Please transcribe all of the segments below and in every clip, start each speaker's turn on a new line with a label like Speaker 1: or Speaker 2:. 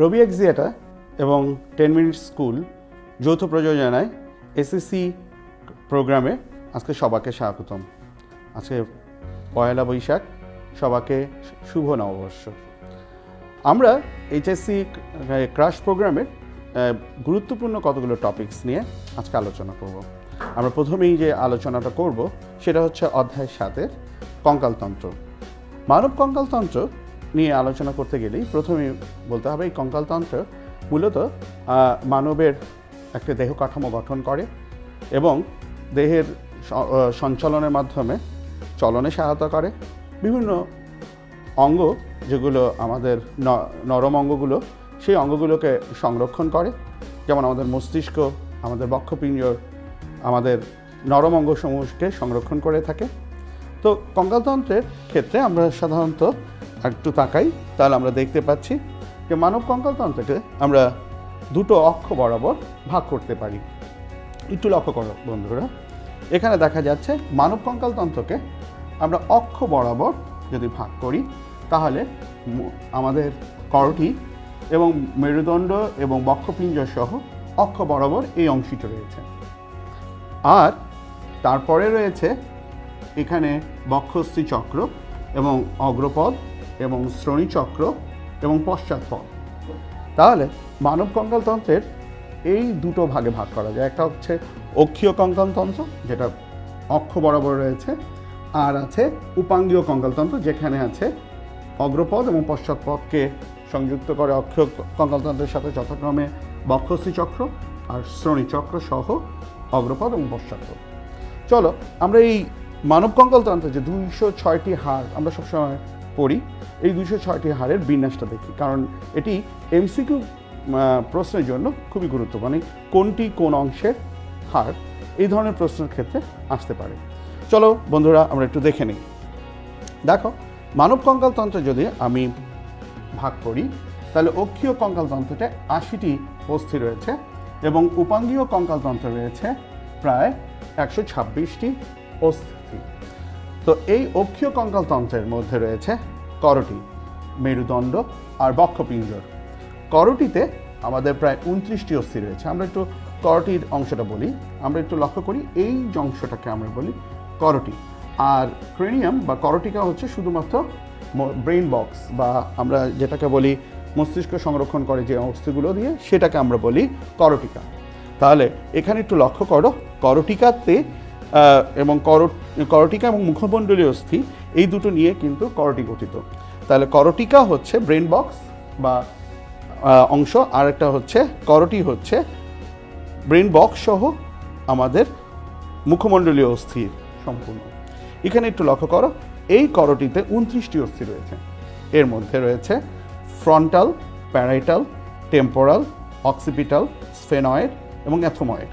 Speaker 1: রবি এক্সিয়াটা এবং 10 minute school যৌথ প্রযোজনায় এসএসসি প্রোগ্রামে আজকে সবাইকে স্বাগতম। আজকে পয়লা বৈশাখ, সবাইকে শুভ নববর্ষ। আমরা এইচএসসি ক্রাশ প্রোগ্রামের গুরুত্বপূর্ণ কতগুলো টপিকস নিয়ে আজকে আলোচনা করব। আমরা প্রথমেই যে আলোচনাটা করব সেটা হচ্ছে অধ্যায় 7-এর কঙ্কালতন্ত্র। মানব কঙ্কালতন্ত্র নিয়ে আলোচনা করতে গেলেই প্রথমেই বলতে হবে এই কঙ্কালতন্ত্র মূলত মানবের একটা দেহ কাঠামো গঠন করে এবং দেহের সঞ্চালনের মাধ্যমে চলনে সহায়তা করে। বিভিন্ন অঙ্গ যেগুলো আমাদের নরম অঙ্গগুলো, সেই অঙ্গগুলোকে সংরক্ষণ করে, যেমন আমাদের মস্তিষ্ক, আমাদের বক্ষপিঞ্জর, আমাদের নরম অঙ্গসমূহকে সংরক্ষণ করে থাকে। তো কঙ্কালতন্ত্রের ক্ষেত্রে আমরা সাধারণত একটু তাকাই, তাহলে আমরা দেখতে পাচ্ছি যে মানব কঙ্কালতন্ত্রকে আমরা দুটো অক্ষ বরাবর ভাগ করতে পারি। একটু লক্ষ্য করো বন্ধুরা, এখানে দেখা যাচ্ছে মানব কঙ্কালতন্ত্রকে আমরা অক্ষ বরাবর যদি ভাগ করি তাহলে আমাদের করটি এবং মেরুদণ্ড এবং বক্ষপিঞ্জর সহ অক্ষ বরাবর এই অংশটি রয়েছে। আর তারপরে রয়েছে এখানে বক্ষস্থি চক্র এবং অগ্রপদ এবং শ্রোণীচক্র এবং পশ্চাৎপদ। তাহলে মানব কঙ্কালতন্ত্রের এই দুটো ভাগে ভাগ করা যায়। একটা হচ্ছে অক্ষীয় কঙ্কালতন্ত্র, যেটা অক্ষ বরাবর রয়েছে, আর আছে উপাঙ্গীয় কঙ্কালতন্ত্র, যেখানে আছে অগ্রপদ এবং পশ্চাৎপদকে সংযুক্ত করে অক্ষীয় কঙ্কালতন্ত্রের সাথে যথাক্রমে বক্ষস্থি চক্র আর শ্রোণীচক্র সহ অগ্রপদ এবং পশ্চাৎপদ। চলো আমরা এই মানব কঙ্কালতন্ত্রে যে 206টি হাড় আমরা সবসময় পড়ি, এই 206টি হাড়ের বিন্যাসটা দেখি, কারণ এটি এমসিকিউ প্রশ্নের জন্য খুবই গুরুত্বপূর্ণ। কোনটি কোন অংশের হাড়, এই ধরনের প্রশ্নের ক্ষেত্রে আসতে পারে। চলো বন্ধুরা আমরা একটু দেখে নিই। দেখো, মানব কঙ্কালতন্ত্রে যদি আমি ভাগ করি তাহলে অক্ষীয় কঙ্কালতন্ত্রতে 80টি অস্থি রয়েছে এবং উপাঙ্গীয় কঙ্কালতন্ত্রে রয়েছে প্রায় 126টি অস্থি। তো এই অক্ষীয় কঙ্কালতন্ত্রের মধ্যে রয়েছে করটি, মেরুদণ্ড আর বক্ষপিঞ্জর। করটিতে আমাদের প্রায় 29টি অস্থি রয়েছে। আমরা একটু করটির অংশটা বলি, আমরা একটু লক্ষ্য করি, এই অংশটাকে আমরা বলি করটি। আর ক্রেনিয়াম বা করটিকা হচ্ছে শুধুমাত্র ব্রেইন বক্স, বা আমরা যেটাকে বলি মস্তিষ্ক সংরক্ষণ করে যে অস্থিগুলো দিয়ে, সেটাকে আমরা বলি করটিকা। তাহলে এখানে একটু লক্ষ্য করো, করটিকাতে এবং করটিকা এবং মুখমণ্ডলীয় অস্থি এই দুটো নিয়ে কিন্তু করটি গঠিত। তাহলে করটিকা হচ্ছে ব্রেইন বক্স বা অংশ, আর একটা হচ্ছে করটি হচ্ছে ব্রেইন বক্স সহ আমাদের মুখমণ্ডলীয় অস্থি সম্পূর্ণ। এখানে একটু লক্ষ্য করো, এই করটিতে 29টি অস্থি রয়েছে। এর মধ্যে রয়েছে frontal, parietal, temporal, occipital, sphenoid এবং অ্যাথোময়েড।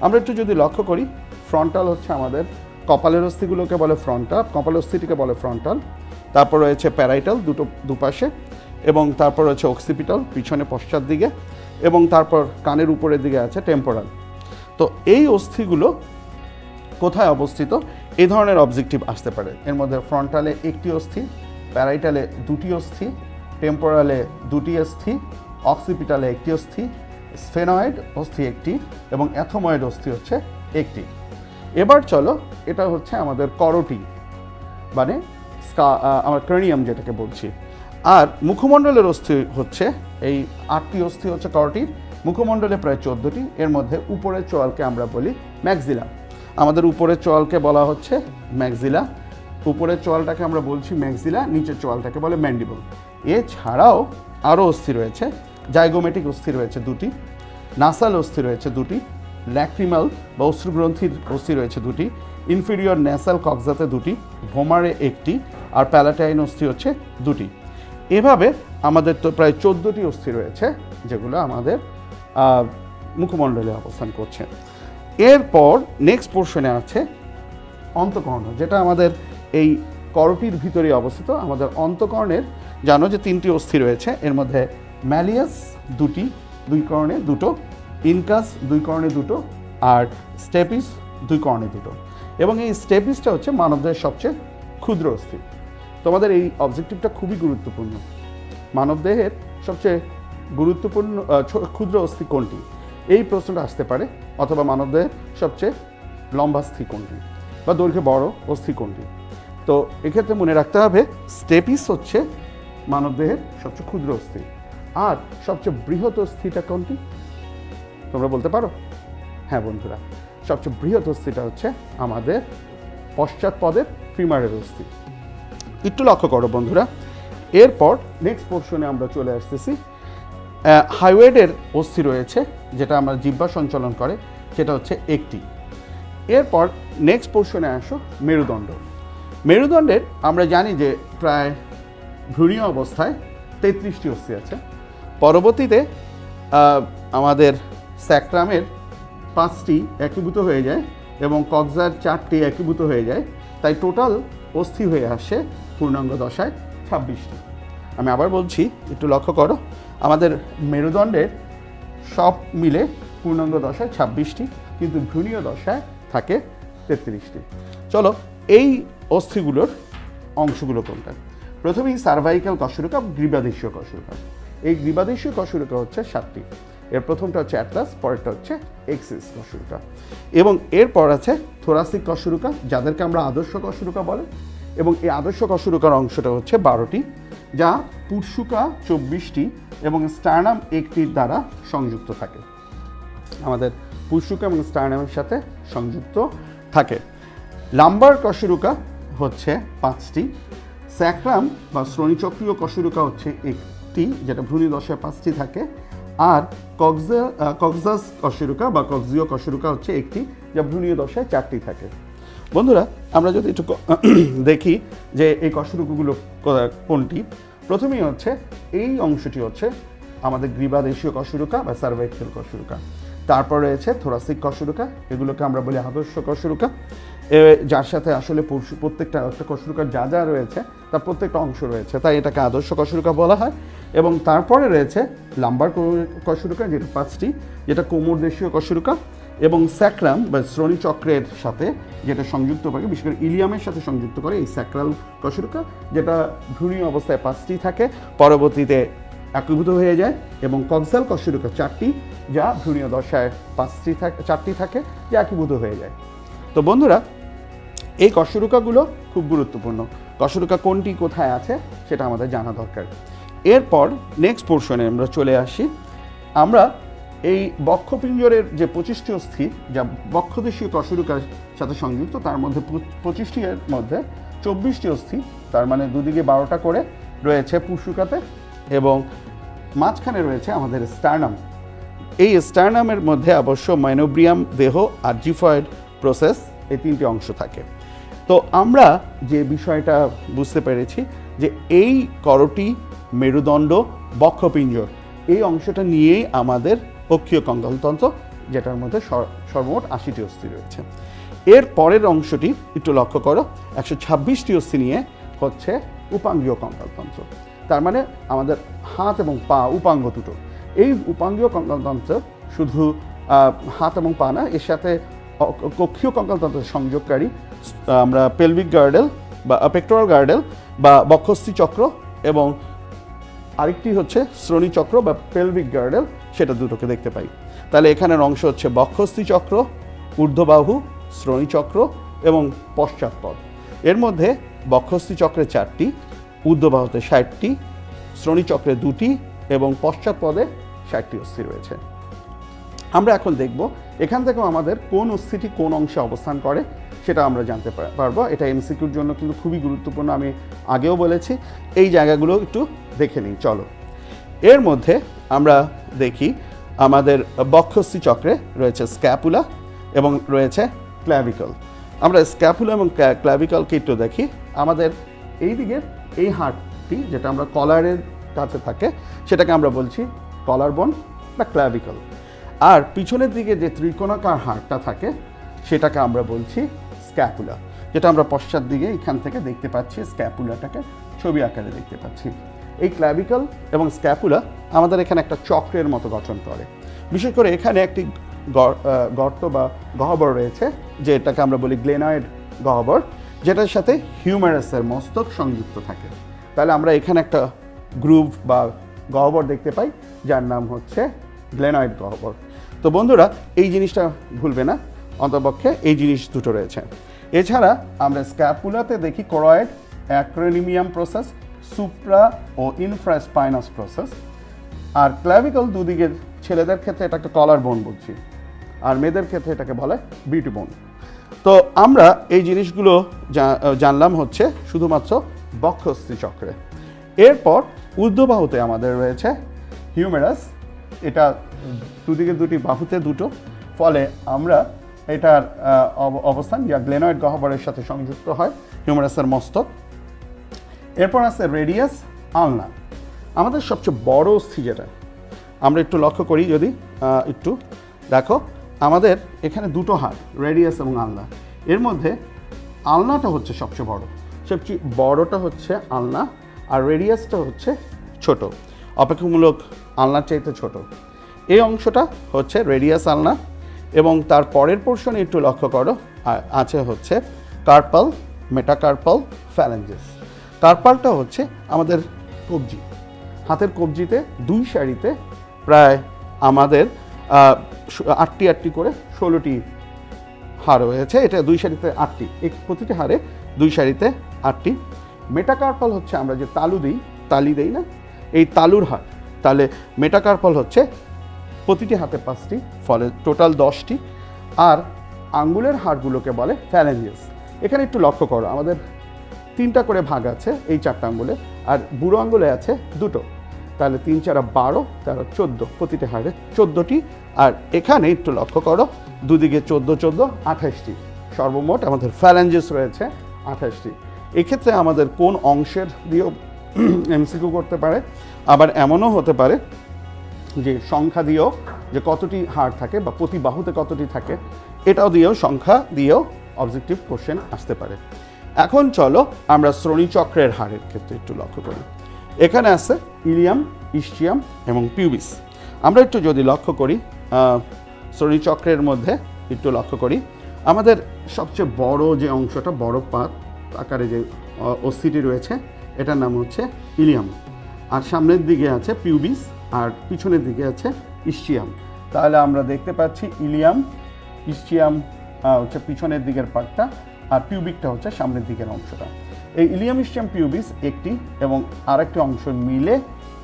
Speaker 1: আমরা একটু যদি লক্ষ্য করি, ফ্রন্টাল হচ্ছে আমাদের কপালের অস্থিগুলোকে বলে ফ্রন্টাল, কপালের অস্থিটিকে বলে ফ্রন্টাল। তারপর রয়েছে প্যারাইটাল দুপাশে, এবং তারপর রয়েছে অক্সিপিটাল পিছনে পশ্চাৎ দিকে, এবং তারপর কানের উপরের দিকে আছে টেম্পোরাল। তো এই অস্থিগুলো কোথায় অবস্থিত, এই ধরনের অবজেক্টিভ আসতে পারে। এর মধ্যে ফ্রন্টালে 1টি অস্থি, প্যারাইটালে 2টি অস্থি, টেম্পোরালে 2টি অস্থি, অক্সিপিটালে 1টি অস্থি, স্ফেনয়েড অস্থি 1টি এবং অ্যাথোময়েড অস্থি হচ্ছে 1টি। এবার চলো, এটা হচ্ছে আমাদের করটি, মানে আমার ক্রেনিয়াম যেটাকে বলছি। আর মুখমণ্ডলের অস্থি হচ্ছে এই 8টি অস্থি হচ্ছে করটির, মুখমণ্ডলে প্রায় 14টি। এর মধ্যে উপরের চোয়ালকে আমরা বলি ম্যাক্সিলা। আমাদের উপরের চোয়ালকে বলা হচ্ছে ম্যাক্সিলা, উপরের চোয়ালটাকে আমরা বলছি ম্যাক্সিলা, নিচের চোয়ালটাকে বলে ম্যান্ডিবল। এছাড়াও আরও অস্থি রয়েছে, জাইগোমেটিক অস্থি রয়েছে 2টি, নাসাল অস্থি রয়েছে 2টি, ল্যাক্রিমাল বা অশ্রুগ্রন্থির অস্থি রয়েছে 2টি, ইনফিরিয়র ন্যাসাল কক্সাতে 2টি, ভোমারে 1টি, আর প্যালাটাইন অস্থি হচ্ছে 2টি। এভাবে আমাদের তো প্রায় 14টি অস্থি রয়েছে, যেগুলো আমাদের মুখমণ্ডলে অবস্থান করছে। এরপর নেক্সট পোর্শনে আছে অন্তঃকর্ণ, যেটা আমাদের এই করটির ভিতরে অবস্থিত। আমাদের অন্তঃকর্ণের জানো যে 3টি অস্থি রয়েছে, এর মধ্যে ম্যালিয়াস 2টি, 2 কর্ণে 2টো, ইনকাস 2 কর্ণে 2টো, আর স্টেপিস 2 কর্ণে 2টো। এবং এই স্টেপিসটা হচ্ছে মানবদেহের সবচেয়ে ক্ষুদ্র অস্থি। তোমাদের এই অবজেক্টিভটা খুবই গুরুত্বপূর্ণ। মানবদেহের সবচেয়ে গুরুত্বপূর্ণ ক্ষুদ্র অস্থি কোনটি, এই প্রশ্নটা আসতে পারে। অথবা মানবদেহের সবচেয়ে লম্বা অস্থি কোনটি বা দৈর্ঘ্যে বড় অস্থি কোনটি। তো এক্ষেত্রে মনে রাখতে হবে স্টেপিস হচ্ছে মানবদেহের সবচেয়ে ক্ষুদ্র অস্থি। আর সবচেয়ে বৃহৎ অস্থিটা কোনটি তোমরা বলতে পারো? হ্যাঁ বন্ধুরা, সবচেয়ে বৃহৎ অস্থিটা হচ্ছে আমাদের পশ্চাৎপদের ফিমারের অস্থি। একটু লক্ষ্য করো বন্ধুরা। এরপর নেক্সট পোর্শনে আমরা চলে আসতেছি। হাইওয়েডের অস্থি রয়েছে যেটা আমরা জিহ্বা সঞ্চালন করে, সেটা হচ্ছে একটি। এরপর নেক্সট পোর্শনে আসো মেরুদণ্ড। মেরুদণ্ডের আমরা জানি যে প্রায় ভ্রূণীয় অবস্থায় 33টি অস্থি আছে। পরবর্তীতে আমাদের স্যাক্রামের 5টি একীভূত হয়ে যায় এবং কক্সার 4টি একীভূত হয়ে যায়, তাই টোটাল অস্থি হয়ে আসে পূর্ণাঙ্গ দশায় 26টি। আমি আবার বলছি, একটু লক্ষ্য করো, আমাদের মেরুদণ্ডের সব মিলে পূর্ণাঙ্গ দশায় 26টি, কিন্তু ভ্রূণীয় দশায় থাকে 33টি। চলো এই অস্থিগুলোর অংশগুলো কোনটা। প্রথমেই সার্ভাইকাল কশেরুকা, গ্রীবাদেশীয় কশেরুকা। এই গ্রীবাদেশীয় কশেরুকা হচ্ছে 7টি। এর প্রথমটা হচ্ছে অ্যাটলাস, পরেরটা হচ্ছে এক্সিস কশেরুকা। এবং এরপর আছে থোরাসিক কশেরুকা, যাদেরকে আমরা আদর্শ কশেরুকা বলে। এবং এই আদর্শ কশেরুকার অংশটা হচ্ছে 12টি, যা পুরশুকা 24টি এবং স্টার্নাম 1টির দ্বারা সংযুক্ত থাকে। আমাদের পুরশুকা এবং স্টার্নামের সাথে সংযুক্ত থাকে। লাম্বার কশেরুকা হচ্ছে 5টি। স্যাক্রাম বা শ্রোণীচক্রীয় কশেরুকা হচ্ছে 1টি, যেটা ভ্রূণী দশায় 5টি থাকে। আর কক্সাস কশেরুকা বা কক্সীয় কশেরুকা হচ্ছে 1টি, যা ভ্রূণীয় দশায় 4টি থাকে। বন্ধুরা, আমরা যদি একটু দেখি যে এই কশেরুকাগুলো কোনটি। প্রথমেই হচ্ছে এই অংশটি হচ্ছে আমাদের গ্রীবাদেশীয় কশেরুকা বা সার্ভাইকাল কশেরুকা। তারপর রয়েছে থোরাসিক কশেরুকা, এগুলোকে আমরা বলি আদর্শ কশেরুকা, যার সাথে আসলে প্রত্যেকটা একটা কশেরুকার যা যা রয়েছে তার প্রত্যেকটা অংশ রয়েছে, তাই এটাকে আদর্শ কশেরুকা বলা হয়। এবং তারপরে রয়েছে লাম্বার কশেরুকা, যেটা 5টি, যেটা কোমরদেশীয় কশেরুকা। এবং স্যাক্রাম বা শ্রোণীচক্রের সাথে যেটা সংযুক্ত করে, বিশেষ করে ইলিয়ামের সাথে সংযুক্ত করে, এই স্যাক্রাল কশেরুকা, যেটা ভ্রূণীয় অবস্থায় 5টি থাকে, পরবর্তীতে একীভূত হয়ে যায়। এবং কক্সাল কশেরুকা 4টি, যা ভ্রূণীয় দশায় 4টি থাকে, যা একীভূত হয়ে যায়। তো বন্ধুরা, এই কশেরুকাগুলো খুব গুরুত্বপূর্ণ। কশেরুকা কোনটি কোথায় আছে সেটা আমাদের জানা দরকার। এরপর নেক্সট পোর্শনে আমরা চলে আসি। আমরা এই বক্ষপিঞ্জরের যে 25টি অস্থি, যা বক্ষদেশীয় কশেরুকার সাথে সংযুক্ত, তার মধ্যে 25টি এর মধ্যে 24টি অস্থি, তার মানে দুদিকে 12টা করে রয়েছে পুরশুকাতে, এবং মাঝখানে রয়েছে আমাদের স্টার্নাম। এই স্টার্নামের মধ্যে অবশ্য মাইনোব্রিয়াম দেহ আর জিফয়েড প্রসেস, এই 3টি অংশ থাকে। তো আমরা যে বিষয়টা বুঝতে পেরেছি যে এই করটি, মেরুদণ্ড, বক্ষপিঞ্জর, এই অংশটা নিয়েই আমাদের অক্ষীয় কঙ্কালতন্ত্র, যেটার মধ্যে সর্বমোট 80টি অস্থি রয়েছে। এর পরের অংশটি একটু লক্ষ্য করো, 126টি অস্থি নিয়ে হচ্ছে উপাঙ্গীয় কঙ্কালতন্ত্র। তার মানে আমাদের হাত এবং পা উপাঙ্গ দুটো। এই উপাঙ্গীয় কঙ্কালতন্ত্র শুধু হাত এবং পা না, এর সাথে কক্ষীয় কঙ্কালতন্ত্রের সংযোগকারী আমরা পেলভিক গার্ডেল বা পেক্টোরাল গার্ডেল বা বক্ষস্থি চক্র, এবং আরেকটি হচ্ছে শ্রোণীচক্র বা পেলভিক গার্ডেল, সেটা দুটোকে দেখতে পাই। তাহলে এখানের অংশ হচ্ছে বক্ষস্থি চক্র, ঊর্ধ্ববাহু, শ্রোণীচক্র এবং পশ্চাৎপদ। এর মধ্যে বক্ষস্থি চক্রে 4টি, ঊর্ধ্ববাহুতে 60টি, শ্রোণীচক্রে 2টি এবং পশ্চাৎপদে 60টি অস্থি রয়েছে। আমরা এখন দেখব এখান থেকেও আমাদের কোন অস্থিটি কোন অংশে অবস্থান করে সেটা আমরা জানতে পারবো। এটা এমসিকিউর জন্য কিন্তু খুবই গুরুত্বপূর্ণ, আমি আগেও বলেছি। এই জায়গাগুলো একটু দেখে নিই চলো। এর মধ্যে আমরা দেখি আমাদের বক্ষস্থি চক্রে রয়েছে স্ক্যাপুলা এবং রয়েছে ক্ল্যাভিকল। আমরা স্ক্যাপুলা এবং ক্ল্যাভিকলকে একটু দেখি। আমাদের এই দিকের এই হাড়টি, যেটা আমরা কলারের কাছে থাকে, সেটাকে আমরা বলছি কলার বোন বা ক্ল্যাভিকল। আর পিছনের দিকে যে ত্রিকোণাকার হাড়টা থাকে সেটাকে আমরা বলছি স্ক্যাপুলা, যেটা আমরা পশ্চাৎ দিকে এখান থেকে দেখতে পাচ্ছি। স্ক্যাপুলাটাকে ছবি আকারে দেখতে পাচ্ছি। এই ক্ল্যাভিকল এবং স্ক্যাপুলা আমাদের এখানে একটা চক্রের মতো গঠন করে। বিশেষ করে এখানে একটি গর্ত বা গহ্বর রয়েছে, যেটাকে আমরা বলি গ্লেনয়েড গহ্বর, যেটার সাথে হিউমেরাসের মস্তক সংযুক্ত থাকে। তাহলে আমরা এখানে একটা গ্রুভ বা গহ্বর দেখতে পাই, যার নাম হচ্ছে গ্লেনয়েড গহ্বর। তো বন্ধুরা, এই জিনিসটা ভুলবে না, অন্তপক্ষে এই জিনিস দুটো রয়েছে। এছাড়া আমরা স্ক্যাপুলাতে দেখি কোরয়েড, অ্যাক্রোনিমিয়াম প্রসেস, সুপ্রা ও ইনফ্রাস্পাইনাস প্রসেস। আর ক্ল্যাভিকল দুদিকে, ছেলেদের ক্ষেত্রে এটাকে কলার বোন বলছি, আর মেয়েদের ক্ষেত্রে এটাকে বলে বিউটি বোন। তো আমরা এই জিনিসগুলো জানলাম হচ্ছে শুধুমাত্র বক্ষস্থি চক্রে। এরপর ঊর্ধ্ববাহুতে আমাদের রয়েছে হিউমেরাস, এটা দুদিকে দুটি বাহুতে দুটো, ফলে আমরা এটার অবস্থান যা গ্লেনয়েড গহ্বরের সাথে সংযুক্ত হয়, হিউমেরাসের মস্তক। এরপর আছে রেডিয়াস, আলনা। আমাদের সবচেয়ে বড় অস্থি যেটা, আমরা একটু লক্ষ্য করি যদি একটু দেখো, আমাদের এখানে দুটো হাড়, রেডিয়াস এবং আলনা। এর মধ্যে আলনাটা হচ্ছে সবচেয়ে বড়টা হচ্ছে আলনা, আর রেডিয়াসটা হচ্ছে ছোট, অপেক্ষামূলক আলনার চাইতে ছোট। এই অংশটা হচ্ছে রেডিয়াস আলনা, এবং তার পরের পোর্শনে একটু লক্ষ্য করো আছে হচ্ছে কার্পাল, মেটাকার্পাল, ফ্যালেঞ্জেস। কার্পালটা হচ্ছে আমাদের কবজি, হাতের কবজিতে দুই সারিতে প্রায় আমাদের 8টি করে 16টি হাড় রয়েছে। এটা দুই সারিতে 8টি, প্রতিটি হাড়ে দুই সারিতে 8টি। মেটাকার্পাল হচ্ছে আমরা যে তালি দেই না, এই তালুর হাড়। তাহলে মেটাকার্পাল হচ্ছে প্রতিটি হাতে 5টি, ফলে টোটাল 10টি। আর আঙ্গুলের হাড়গুলোকে বলে ফ্যালেঞ্জেস। এখানে একটু লক্ষ্য করো, আমাদের 3টা করে ভাগ আছে এই 4টা আঙ্গুলে, আর বুড়ো আঙ্গুলে আছে 2টো। তাহলে 3 × 4 = 12, 13 = 14, প্রতিটি হাড়ে 14টি। আর এখানে একটু লক্ষ্য করো, দুদিকে 14 14 28টি, সর্বমোট আমাদের ফ্যালেঞ্জেস রয়েছে 28টি। এক্ষেত্রে আমাদের কোন অংশের দিয়েও এমসিকিউ করতে পারে, আবার এমনও হতে পারে যে সংখ্যা দিয়েও, যে কতটি হাড় থাকে বা প্রতি বাহুতে কতটি থাকে, এটাও দিয়েও, সংখ্যা দিয়েও অবজেক্টিভ কোশ্চেন আসতে পারে। এখন চলো আমরা শ্রোণীচক্রের হাড়ের ক্ষেত্রে একটু লক্ষ্য করি। এখানে আছে ইলিয়াম, ইস্চিয়াম এবং পিউবিস। আমরা একটু যদি লক্ষ্য করি শ্রোণীচক্রের মধ্যে একটু লক্ষ্য করি, আমাদের সবচেয়ে বড় যে অংশটা, বড় পাত আকারে যে অস্থিটি রয়েছে, এটার নাম হচ্ছে ইলিয়াম। আর সামনের দিকে আছে পিউবিস, আর পিছনের দিকে আছে ইস্চিয়াম। তাহলে আমরা দেখতে পাচ্ছি ইলিয়াম, ইস্চিয়াম হচ্ছে পিছনের দিকের পার্টটা, আর পিউবিকটা হচ্ছে সামনের দিকের অংশটা। এই ইলিয়াম, ইস্চিয়াম, পিউবিস একটি এবং আরেকটি অংশ মিলে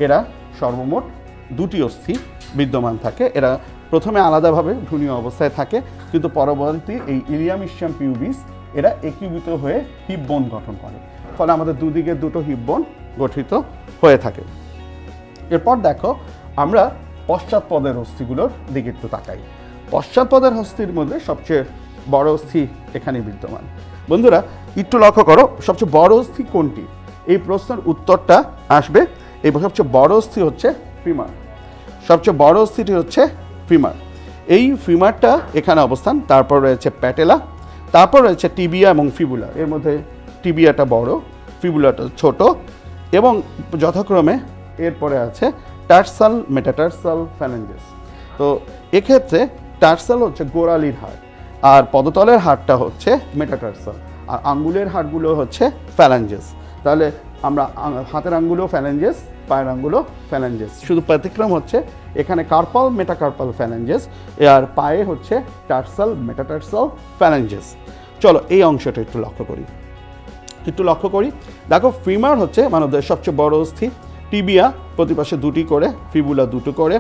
Speaker 1: এরা সর্বমোট 2টি অস্থি বিদ্যমান থাকে। এরা প্রথমে আলাদাভাবে ঢুলীয় অবস্থায় থাকে, কিন্তু পরবর্তী এই ইলিয়াম, ইস্চিয়াম, পিউবিস এরা একীভূত হয়ে হিপ বোন গঠন করে, ফলে আমাদের দুদিকে 2টো হিপ বোন গঠিত হয়ে থাকে। এরপর দেখো, আমরা পশ্চাৎপদের অস্থিগুলোর দিকে একটু তাকাই। পশ্চাৎপদের অস্থির মধ্যে সবচেয়ে বড় অস্থি এখানে বিদ্যমান। বন্ধুরা একটু লক্ষ্য করো, সবচেয়ে বড় অস্থি কোনটি? এই প্রশ্নের উত্তরটা আসবে, এই সবচেয়ে বড় অস্থি হচ্ছে ফিমার। সবচেয়ে বড় অস্থিটি হচ্ছে ফিমার। এই ফিমারটা এখানে অবস্থান, তারপর রয়েছে প্যাটেলা, তারপর রয়েছে টিবিয়া এবং ফিবুলা। এর মধ্যে টিবিয়াটা বড়, ফিবুলাটা ছোট, এবং যথাক্রমে এরপরে আছে টার্সাল, মেটাটার্সাল, ফ্যালেঞ্জেস। তো এক্ষেত্রে টার্সাল হচ্ছে গোড়ালির হাড়, আর পদতলের হাড়টা হচ্ছে মেটাটার্সাল, আর আঙ্গুলের হাড়গুলো হচ্ছে ফ্যালেঞ্জেস। তাহলে আমরা হাতের আঙ্গুলও ফ্যালেঞ্জেস, পায়ের আঙ্গুলও ফ্যালেঞ্জেস, শুধু ব্যতিক্রম হচ্ছে এখানে কার্পাল, মেটাকার্পাল, ফ্যালেঞ্জেস, আর পায়ে হচ্ছে টার্সাল, মেটাটার্সাল, ফ্যালেঞ্জেস। চলো এই অংশটা একটু লক্ষ্য করি। দেখো, ফিমার হচ্ছে মানবদের সবচেয়ে বড় অস্থি, টিবিয়া প্রতিপাশে 2টি করে, ফিবুলা 2টো করে,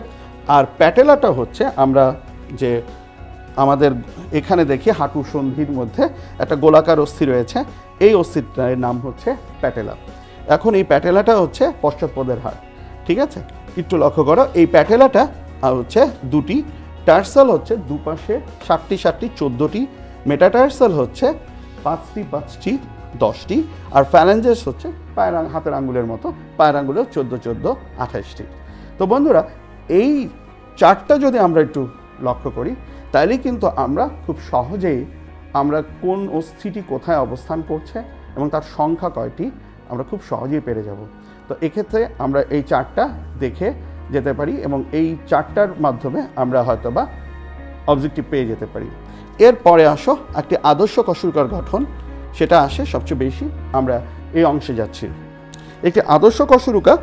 Speaker 1: আর প্যাটেলাটা হচ্ছে আমরা যে আমাদের এখানে দেখি হাঁটু সন্ধির মধ্যে একটা গোলাকার অস্থি রয়েছে, এই অস্থিটার নাম হচ্ছে প্যাটেলা। এখন এই প্যাটেলাটা হচ্ছে পশ্চাৎপদের হাড়, ঠিক আছে? একটু লক্ষ্য করো, এই প্যাটেলাটা হচ্ছে 2টি, টার্সাল হচ্ছে দুপাশে 7টি 7টি 14টি, মেটাটার্সাল হচ্ছে 5টি 5টি 10টি, আর ফ্যালেঞ্জেস হচ্ছে হাতের আঙ্গুলের মতো, পায়ের আঙ্গুলেও 14 14 28টি। তো বন্ধুরা, এই চারটা যদি আমরা একটু লক্ষ্য করি, তাহলেই কিন্তু আমরা খুব সহজেই আমরা কোন অস্থিটি কোথায় অবস্থান করছে এবং তার সংখ্যা কয়টি আমরা খুব সহজেই পেরে যাব। তো এক্ষেত্রে আমরা এই চারটা দেখে যেতে পারি, এবং এই চারটার মাধ্যমে আমরা হয়তোবা অবজেক্টিভ পেয়ে যেতে পারি। এরপরে আসো একটি আদর্শ কশুরকার গঠন, সেটা আসে সবচেয়ে বেশি, আমরা এই অংশে যাচ্ছি। একটি আদর্শ কশুরুকা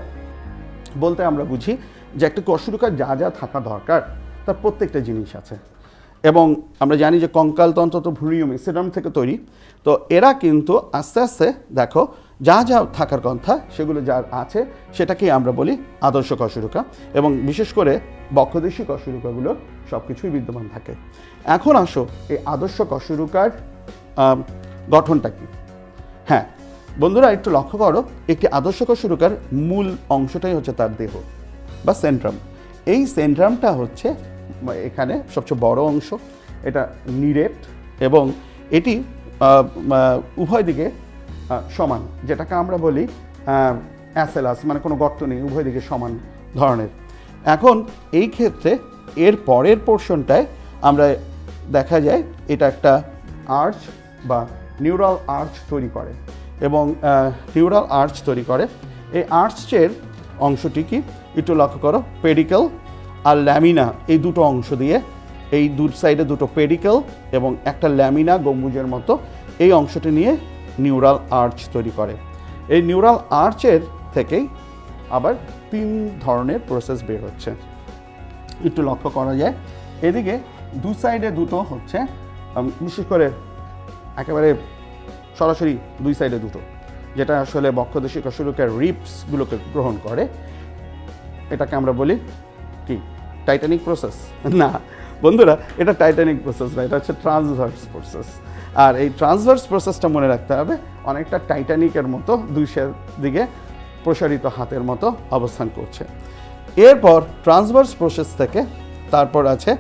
Speaker 1: বলতে আমরা বুঝি যে একটা কশরুকার যা যা থাকা দরকার তার প্রত্যেকটা জিনিস আছে। এবং আমরা জানি যে কঙ্কালতন্ত্র তো ভ্রূণীয় মেসোডার্ম থেকে তৈরি, তো এরা কিন্তু আস্তে আস্তে দেখো যা যা থাকার কথা সেগুলো যা আছে সেটাকেই আমরা বলি আদর্শ কশরুকা, এবং বিশেষ করে বক্ষদেশী কশরুকাগুলো সব কিছুই বিদ্যমান থাকে। এখন আসো এই আদর্শ কশরুকার গঠনটা কি। হ্যাঁ বন্ধুরা, একটু লক্ষ্য করো, একটি আদর্শ কশরুকার মূল অংশটাই হচ্ছে তার দেহ বা সেন্ট্রাম। এই সেন্ট্রামটা হচ্ছে এখানে সবচেয়ে বড় অংশ, এটা নিরেট এবং এটি উভয় দিকে সমান, যেটাকে আমরা বলি অ্যাসেলাস, মানে কোনো গর্ত নেই, উভয় দিকে সমান ধরনের। এখন এই ক্ষেত্রে এর পরের পোর্শনটায় আমরা দেখা যায় এটা একটা আর্চ বা নিউরাল আর্চ তৈরি করে, এবং নিউরাল আর্চ তৈরি করে। এই আর্চের অংশটি কি একটু লক্ষ্য করো, পেডিকেল আর ল্যামিনা, এই দুটো অংশ দিয়ে, এই দু সাইডে দুটো পেডিকেল এবং একটা ল্যামিনা গম্বুজের মতো, এই অংশটি নিয়ে নিউরাল আর্চ তৈরি করে। এই নিউরাল আর্চের থেকেই আবার 3 ধরনের প্রসেস বের হচ্ছে, একটু লক্ষ্য করা যায়। এদিকে দু সাইডে দুটো হচ্ছে, বিশেষ করে একেবারে সরাসরি দুই সাইডে দুটো, যেটা আসলে বক্ষদেশী কশরুকার রিপসগুলোকে গ্রহণ করে, এটাকে আমরা বলি কি টাইটানিক প্রসেস? না বন্ধুরা, এটা টাইটানিক প্রসেস না, এটা হচ্ছে ট্রান্সভার্স প্রসেস। আর এই ট্রান্সভার্স প্রসেসটা মনে রাখতে হবে অনেকটা টাইটানিকের মতো দুই দিকে প্রসারিত হাতের মতো অবস্থান করছে। এরপর ট্রান্সভার্স প্রসেস থেকে তারপর আছে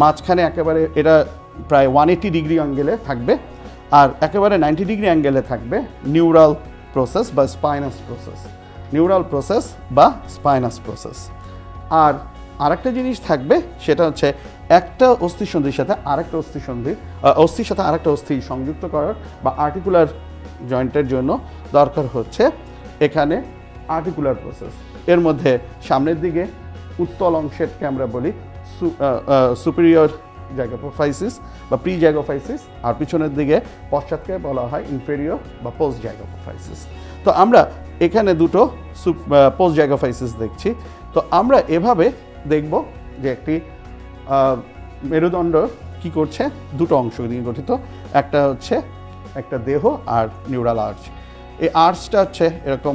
Speaker 1: মাঝখানে একেবারে, এটা প্রায় 180 ডিগ্রি অ্যাঙ্গেলে থাকবে, আর একেবারে 90 ডিগ্রি অ্যাঙ্গেলে থাকবে নিউরাল প্রসেস বা স্পাইনাস প্রসেস, নিউরাল প্রসেস বা স্পাইনাস প্রসেস। আর আরেকটা জিনিস থাকবে, সেটা হচ্ছে একটা অস্থিসন্ধির সাথে আরেকটা অস্থির সাথে আরেকটা অস্থি সংযুক্ত করার বা আর্টিকুলার জয়েন্টের জন্য দরকার হচ্ছে এখানে আর্টিকুলার প্রসেস। এর মধ্যে সামনের দিকে উত্তল অংশেরকে আমরা বলি সুপিরিয়র জাইগোপোফাইসিস বা প্রি জাইগোফাইসিস, আর পিছনের দিকে পশ্চাৎকে বলা হয় ইনফেরিয়র বা পোস্ট জাইগোপোফাইসিস। তো আমরা এখানে দুটো পোস্ট জাইগোফাইসিস দেখছি। তো আমরা এভাবে দেখব যে একটি মেরুদণ্ড কি করছে, দুটো অংশ নিয়ে গঠিত, একটা হচ্ছে একটা দেহ আর নিউরাল আর্চ। এই আর্চটা হচ্ছে এরকম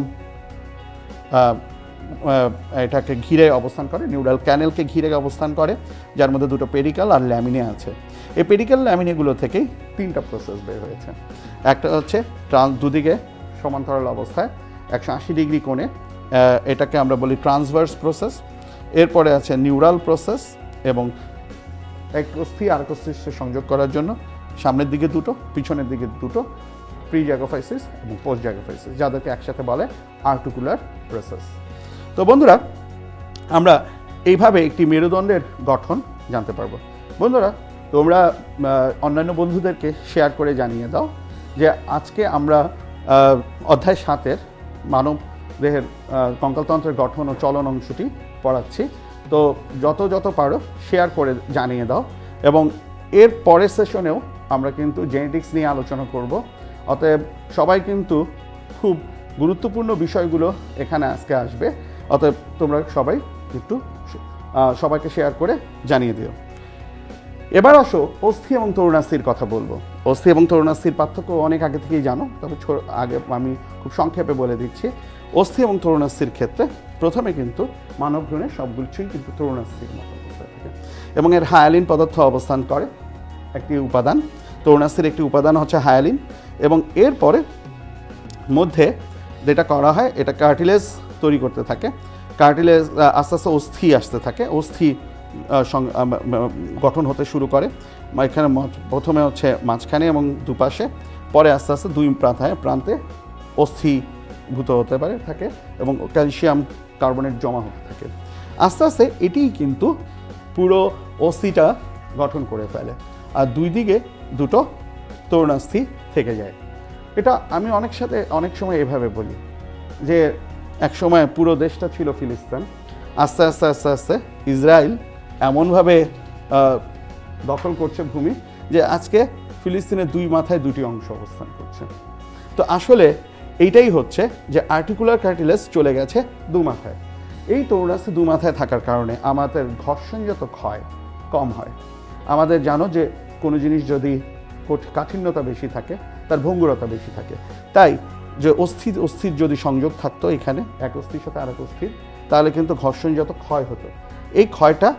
Speaker 1: এটাকে ঘিরে অবস্থান করে, নিউরাল ক্যানেলকে ঘিরে অবস্থান করে, যার মধ্যে দুটো পেডিকেল আর ল্যামিনে আছে। এই পেডিকেল ল্যামিনেগুলো থেকেই 3টা প্রসেস বের হয়েছে। একটা হচ্ছে দুদিকে সমান্তরাল অবস্থায় 180 ডিগ্রি কোণে, এটাকে আমরা বলি ট্রান্সভার্স প্রসেস। এরপরে আছে নিউরাল প্রসেস, এবং এক অস্থি আরেক অস্থির সংযোগ করার জন্য সামনের দিকে দুটো, পিছনের দিকে দুটো প্রি জাইগোফাইসিস এবং পোস্ট জাইগোফাইসিস, যাদেরকে একসাথে বলে আর্টিকুলার প্রসেস। তো বন্ধুরা, আমরা এইভাবে একটি মেরুদণ্ডের গঠন জানতে পারবো। বন্ধুরা, তোমরা অন্যান্য বন্ধুদেরকে শেয়ার করে জানিয়ে দাও যে আজকে আমরা অধ্যায় 7-এর মানব দেহের কঙ্কালতন্ত্রের গঠন ও চলন অংশটি পড়াচ্ছি। তো যত পারো শেয়ার করে জানিয়ে দাও, এবং এর পরের সেশনেও আমরা কিন্তু জেনেটিক্স নিয়ে আলোচনা করব। অতএব সবাই কিন্তু খুব গুরুত্বপূর্ণ বিষয়গুলো এখানে আজকে আসবে, অতএব তোমরা সবাই একটু সবাইকে শেয়ার করে জানিয়ে দিও। এবার আসো অস্থি এবং তরুণাস্থির কথা বলবো। অস্থি এবং তরুণাস্থির পার্থক্য অনেক আগে থেকেই জানো, তবে আগে আমি খুব সংক্ষেপে বলে দিচ্ছি। অস্থি এবং তরুণাস্থির ক্ষেত্রে প্রথমে কিন্তু মানব ভ্রূণের সবগুলোই কিন্তু তরুণাস্থির মতো অবস্থায় থাকে, এবং এর হায়ালিন পদার্থ অবস্থান করে একটি উপাদান। তরুণাস্থির একটি উপাদান হচ্ছে হায়ালিন, এবং এরপরে মধ্যে যেটা করা হয়, এটা কার্টিলেজ তৈরি করতে থাকে। কার্টিলেজ আস্তে আস্তে অস্থি আসতে থাকে, অস্থি গঠন হতে শুরু করে। এখানে প্রথমে হচ্ছে মাঝখানে এবং দুপাশে, পরে আস্তে আস্তে দুই প্রান্তে অস্থিভূত হতে পারে থাকে, এবং ক্যালসিয়াম কার্বনেট জমা হতে থাকে। আস্তে আস্তে এটিই কিন্তু পুরো অস্থিটা গঠন করে ফেলে, আর দুই দিকে দুটো তরুণাস্থি থেকে যায়। এটা আমি অনেক সময় এভাবে বলি যে এক সময় পুরো দেশটা ছিল ফিলিস্তিন, আস্তে আস্তে আস্তে আস্তে ইসরায়েল এমনভাবে দখল করছে ভূমি যে আজকে ফিলিস্তিনের দুই মাথায় দুটি অংশ অবস্থান করছে। তো আসলে এইটাই হচ্ছে যে আর্টিকুলার কার্টিলেজ চলে গেছে দু মাথায়, এই তরুণাস্থি দু মাথায় থাকার কারণে আমাদের ঘর্ষণজাত ক্ষয় কম হয়। আমাদের জানো যে কোনো জিনিস যদি কাঠিন্যতা বেশি থাকে তার ভঙ্গুরতা বেশি থাকে, তাই যে অস্থির যদি সংযোগ থাকতো এখানে এক অস্থির সাথে আরেক অস্থির, তাহলে কিন্তু ঘর্ষণজাত ক্ষয় হতো। এই ক্ষয়টা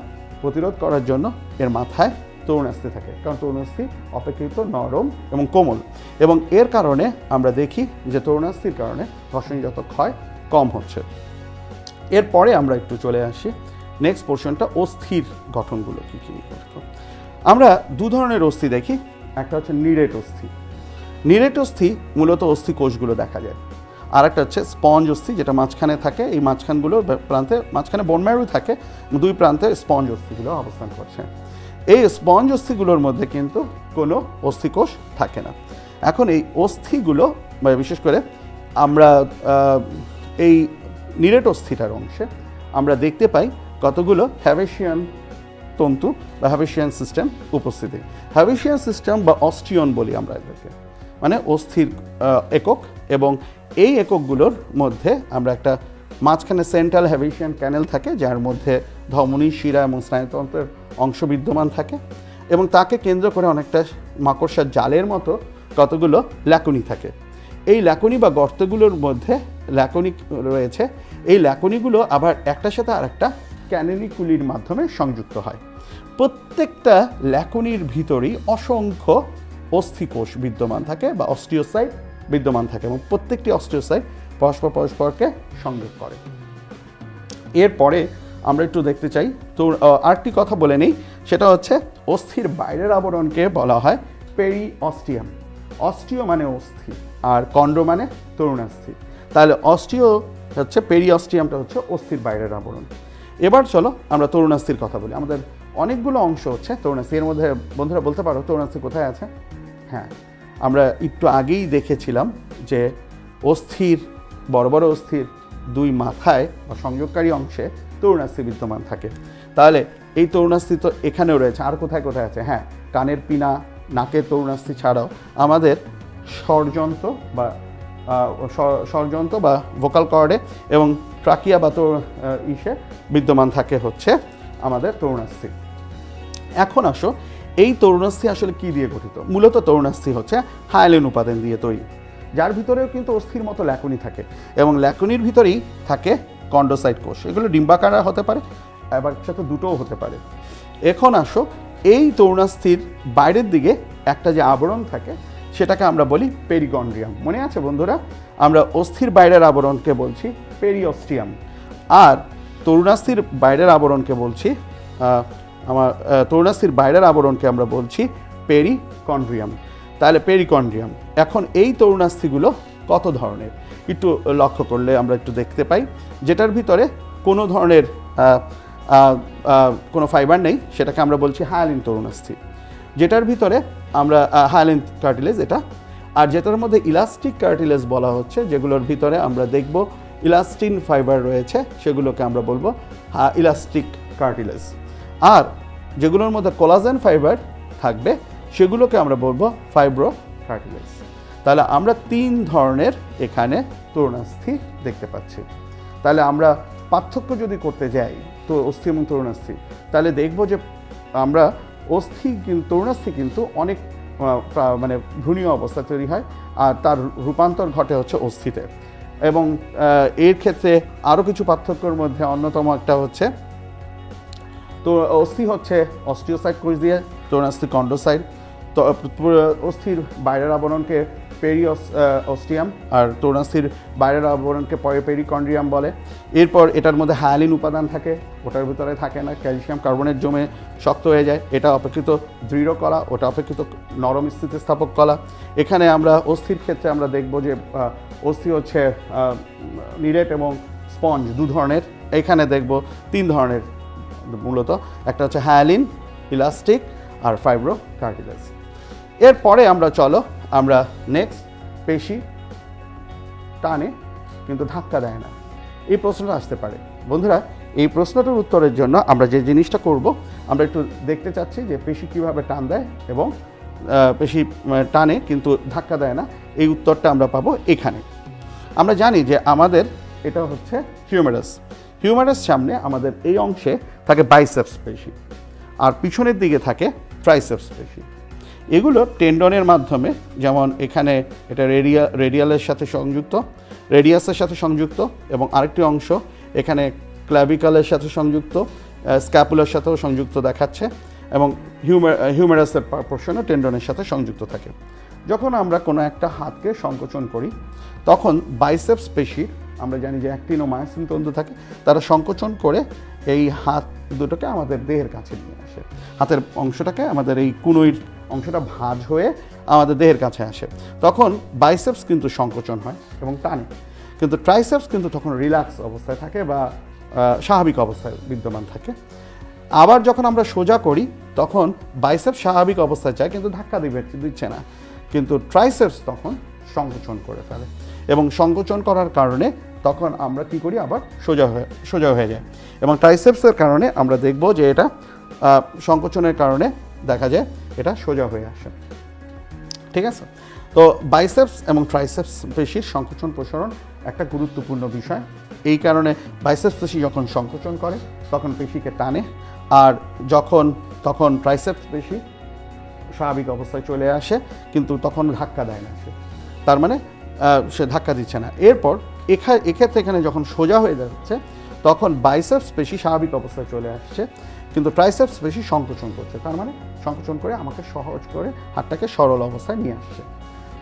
Speaker 1: প্রতিরোধ করার জন্য এর মাথায় তরুণাস্থি থাকে, কারণ তরুণাস্থি অপেক্ষাকৃত নরম এবং কোমল, এবং এর কারণে আমরা দেখি যে তরুণাস্থির কারণে ঘর্ষণজাত ক্ষয় কম হচ্ছে। এরপরে আমরা একটু চলে আসি নেক্সট পোর্শনটা, অস্থির গঠনগুলো কী কী। আমরা দু ধরনের অস্থি দেখি, একটা হচ্ছে নিরেট অস্থি। নিরেট অস্থি মূলত অস্থি কোষগুলো দেখা যায়, আর একটা হচ্ছে স্পঞ্জ অস্থি, যেটা মাঝখানে থাকে। এই মাঝখানগুলোর প্রান্তে মাঝখানে বোন ম্যারো থাকে, দুই প্রান্তে স্পঞ্জ অস্থিগুলো অবস্থান করছে। এই স্পঞ্জ অস্থিগুলোর মধ্যে কিন্তু কোনো অস্থিকোষ থাকে না। এখন এই অস্থিগুলো বিশেষ করে আমরা এই নিরেট অস্থিটার অংশে আমরা দেখতে পাই কতগুলো হ্যাভেশিয়ান তন্তু বা হ্যাভেশিয়ান সিস্টেম উপস্থিতি। হ্যাভেশিয়ান সিস্টেম বা অস্টিয়ন বলি আমরা এদেরকে, মানে অস্থির একক, এবং এই এককগুলোর মধ্যে আমরা একটা মাঝখানে সেন্ট্রাল হ্যাভেশিয়ান ক্যানেল থাকে, যার মধ্যে ধমনী, শিরা এবং স্নায়ুতন্ত্রের অংশ বিদ্যমান থাকে, এবং তাকে কেন্দ্র করে অনেকটা মাকড়সার জালের মতো কতগুলো ল্যাকুনি থাকে। এই ল্যাকুনি বা গর্তগুলোর মধ্যে ল্যাকুনি রয়েছে। এই ল্যাকুনিগুলো আবার একটার সাথে আরেকটা ক্যানেলিকুলির মাধ্যমে সংযুক্ত হয়। প্রত্যেকটা ল্যাকুনির ভিতরেই অসংখ্য অস্থিকোষ বিদ্যমান থাকে বা অস্টিওসাইট বিদ্যমান থাকে, এবং প্রত্যেকটি অস্টিওসাইট পরস্পরকে সংযোগ করে। এরপরে আমরা একটু দেখতে চাই তো আরেকটি কথা বলে নেই, সেটা হচ্ছে অস্থির বাইরের আবরণকে বলা হয় পেরিঅস্টিয়াম। অস্টিও মানে অস্থি, আর কন্ড্রো মানে তরুণাস্থি। তাহলে অস্টিও হচ্ছে, পেরিঅস্টিয়ামটা হচ্ছে অস্থির বাইরের আবরণ। এবার চলো আমরা তরুণাস্থির কথা বলি। আমাদের অনেকগুলো অংশ হচ্ছে তরুণাস্থি। এর মধ্যে বন্ধুরা বলতে পারো তরুণাস্থি কোথায় আছে? হ্যাঁ, আমরা একটু আগেই দেখেছিলাম যে অস্থির, বড় বড় অস্থির দুই মাথায় বা সংযোগকারী অংশে তরুণাস্থি বিদ্যমান থাকে। তাহলে এই তরুণাস্থি তো এখানেও রয়েছে। আর কোথায় কোথায় আছে? হ্যাঁ, কানের পিনা, নাকের তরুণাস্থি ছাড়াও আমাদের স্বরযন্ত্র বা ভোকাল কর্ডে এবং ট্রাকিয়া বা ইসে বিদ্যমান থাকে হচ্ছে আমাদের তরুণাস্থি। এখন আসো, এই তরুণাস্থি আসলে কি দিয়ে গঠিত? মূলত তরুণাস্থি হচ্ছে হায়ালিন উপাদান দিয়ে তৈরি, যার ভিতরেও কিন্তু অস্থির মতো ল্যাকুনি থাকে, এবং ল্যাকুনির ভিতরেই থাকে কন্ডোসাইট কোষ। এগুলো ডিম্বাকার হতে পারে, আবার সাথে দুটোও হতে পারে। এখন আসো, এই তরুণাস্থির বাইরের দিকে একটা যে আবরণ থাকে সেটাকে আমরা বলি পেরিকন্ড্রিয়াম। মনে আছে বন্ধুরা? আমরা অস্থির বাইরের আবরণকে বলছি পেরিঅস্টিয়াম, আর তরুণাস্থির বাইরের আবরণকে বলছি তরুণাস্থির বাইরের আবরণকে আমরা বলছি পেরিকন্ড্রিয়াম। তাহলে পেরিকন্ড্রিয়াম। এখন এই তরুণাস্থিগুলো কত ধরনের একটু লক্ষ্য করলে আমরা একটু দেখতে পাই, যেটার ভিতরে কোনো ধরনের কোনো ফাইবার নেই, সেটাকে আমরা বলছি হায়ালিন তরুণাস্থি। যেটার ভিতরে আমরা হায়ালিন কার্টিলেজ এটা, আর যেটার মধ্যে ইলাস্টিক কার্টিলেজ বলা হচ্ছে, যেগুলোর ভিতরে আমরা দেখব ইলাস্টিন ফাইবার রয়েছে, সেগুলোকে আমরা বলবো ইলাস্টিক কার্টিলেজ। আর যেগুলোর মধ্যে কোলাজেন ফাইবার থাকবে সেগুলোকে আমরা বলবো ফাইব্রো কার্টিলেজ। তাহলে আমরা তিন ধরনের এখানে তরুণাস্থি দেখতে পাচ্ছি। তাহলে আমরা পার্থক্য যদি করতে যাই তো অস্থি এবং তরুণাস্থি, তাহলে দেখব যে আমরা তরুণাস্থি কিন্তু অনেক মানে ভ্রূণীয় অবস্থা তৈরি হয়, আর তার রূপান্তর ঘটে হচ্ছে অস্থিতে। এবং এর ক্ষেত্রে আরও কিছু পার্থক্যের মধ্যে অন্যতম একটা হচ্ছে, তো অস্থি হচ্ছে অস্টিওসাইট কোষ দিয়ে, তরুণাস্থি কন্ডোসাইট। তো অস্থির বাইরের আবরণকে পেরিঅস্টিয়াম, আর তরুণাস্থির বাইরের আবরণকে পেরিকন্ড্রিয়াম বলে। এরপর এটার মধ্যে হায়ালিন উপাদান থাকে, ওটার ভিতরে থাকে না, ক্যালসিয়াম কার্বনেট জমে শক্ত হয়ে যায়। এটা অপেক্ষিত দৃঢ় কলা, ওটা অপেক্ষিত নরম স্থিতিস্থাপক কলা। এখানে আমরা অস্থির ক্ষেত্রে আমরা দেখব যে অস্থি হচ্ছে নিরেট এবং স্পঞ্জ দু ধরনের, এখানে দেখব তিন ধরনের মূলত, একটা হচ্ছে হায়ালিন, ইলাস্টিক আর ফাইব্রো কার্টিলেজ। এরপরে আমরা নেক্সট, পেশি টানে কিন্তু ধাক্কা দেয় না, এই প্রশ্নটা আসতে পারে। বন্ধুরা, এই প্রশ্নটার উত্তরের জন্য আমরা যে জিনিসটা করব, আমরা একটু দেখতে চাচ্ছি যে পেশি কীভাবে টান দেয় এবং পেশি টানে কিন্তু ধাক্কা দেয় না, এই উত্তরটা আমরা পাবো এখানে। আমরা জানি যে আমাদের এটা হচ্ছে হিউমেরাস। হিউমারাস সামনে আমাদের এই অংশে থাকে বাইসেপস পেশি, আর পিছনের দিকে থাকে ট্রাইসেপস পেশি। এগুলো টেন্ডনের মাধ্যমে, যেমন এখানে এটা রেডিয়ালের সাথে সংযুক্ত, রেডিয়াসের সাথে সংযুক্ত, এবং আরেকটি অংশ এখানে ক্ল্যাভিকালের সাথে সংযুক্ত, স্ক্যাপুলার সাথেও সংযুক্ত দেখাচ্ছে, এবং হিউমেরাসের পোর্শনও টেন্ডনের সাথে সংযুক্ত থাকে। যখন আমরা কোনো একটা হাতকে সংকোচন করি তখন বাইসেপস পেশির, আমরা জানি যে অ্যাক্টিন ও মায়োসিন তন্তু থাকে, তারা সংকোচন করে এই হাত দুটোকে আমাদের দেহের কাছে নিয়ে আসে। হাতের অংশটাকে, আমাদের এই কুনুইর অংশটা ভাঁজ হয়ে আমাদের দেহের কাছে আসে। তখন বাইসেপস কিন্তু সংকোচন হয় এবং টানে, কিন্তু ট্রাইসেপস কিন্তু তখন রিল্যাক্স অবস্থায় থাকে বা স্বাভাবিক অবস্থায় বিদ্যমান থাকে। আবার যখন আমরা সোজা করি তখন বাইসেপস স্বাভাবিক অবস্থায় যায় কিন্তু ধাক্কা দিচ্ছে না, কিন্তু ট্রাইসেপস তখন সংকোচন করে ফেলে, এবং সংকোচন করার কারণে তখন আমরা কি করি, আবার সোজা হয়ে যায়। এবং ট্রাইসেপসের কারণে আমরা দেখব যে এটা সংকোচনের কারণে দেখা যায় এটা সোজা হয়ে আসে। ঠিক আছে? তো বাইসেপস এবং ট্রাইসেপস পেশির সংকোচন প্রসারণ একটা গুরুত্বপূর্ণ বিষয়। এই কারণে বাইসেপস পেশি যখন সংকোচন করে তখন পেশিকে টানে, আর তখন ট্রাইসেপস পেশি স্বাভাবিক অবস্থায় চলে আসে, কিন্তু তখন ধাক্কা দেয় না সে, তার মানে সে ধাক্কা দিচ্ছে না। এরপর এক্ষেত্রে এখানে যখন সোজা হয়ে যাচ্ছে তখন বাইসেপস পেশি স্বাভাবিক অবস্থায় চলে আসছে, কিন্তু ট্রাইসেপস পেশি সংকোচন করছে, তার মানে সংকোচন করে আমাকে সহজ করে হাতটাকে সরল অবস্থায় নিয়ে আসছে।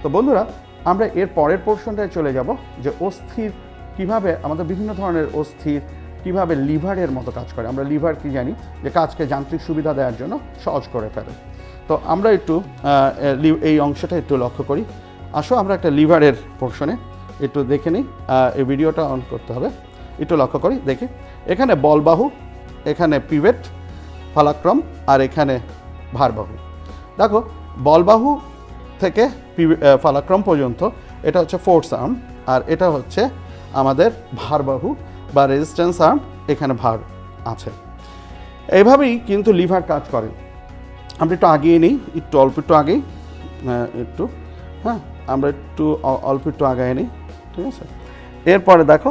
Speaker 1: তো বন্ধুরা, আমরা এর পরের পোর্শনটায় চলে যাব যে অস্থির কিভাবে, আমাদের বিভিন্ন ধরনের অস্থির কিভাবে লিভারের মতো কাজ করে। আমরা লিভার কি জানি যে কাজকে যান্ত্রিক সুবিধা দেওয়ার জন্য সহজ করে ফেলে। তো আমরা একটু এই অংশটা একটু লক্ষ্য করি। আসো আমরা একটা লিভারের পোর্শনে একটু দেখে নিই। এই ভিডিওটা অন করতে হবে, একটু লক্ষ্য করি, দেখি। এখানে বলবাহু, এখানে পিভেট, ফালাক্রম, আর এখানে ভারবাহু। দেখো, বলবাহু থেকে ফালাক্রম পর্যন্ত এটা হচ্ছে ফোর্স আর্ম, আর এটা হচ্ছে আমাদের ভারবাহু বা রেজিস্ট্যান্স আর্ম, এখানে ভার আছে। এইভাবেই কিন্তু লিভার কাজ করে। আমরা একটু আগিয়ে নিই, অল্প একটু আগেই একটু, হ্যাঁ, আমরা অল্প একটু আগায় নিই, ঠিক আছে? এরপরে দেখো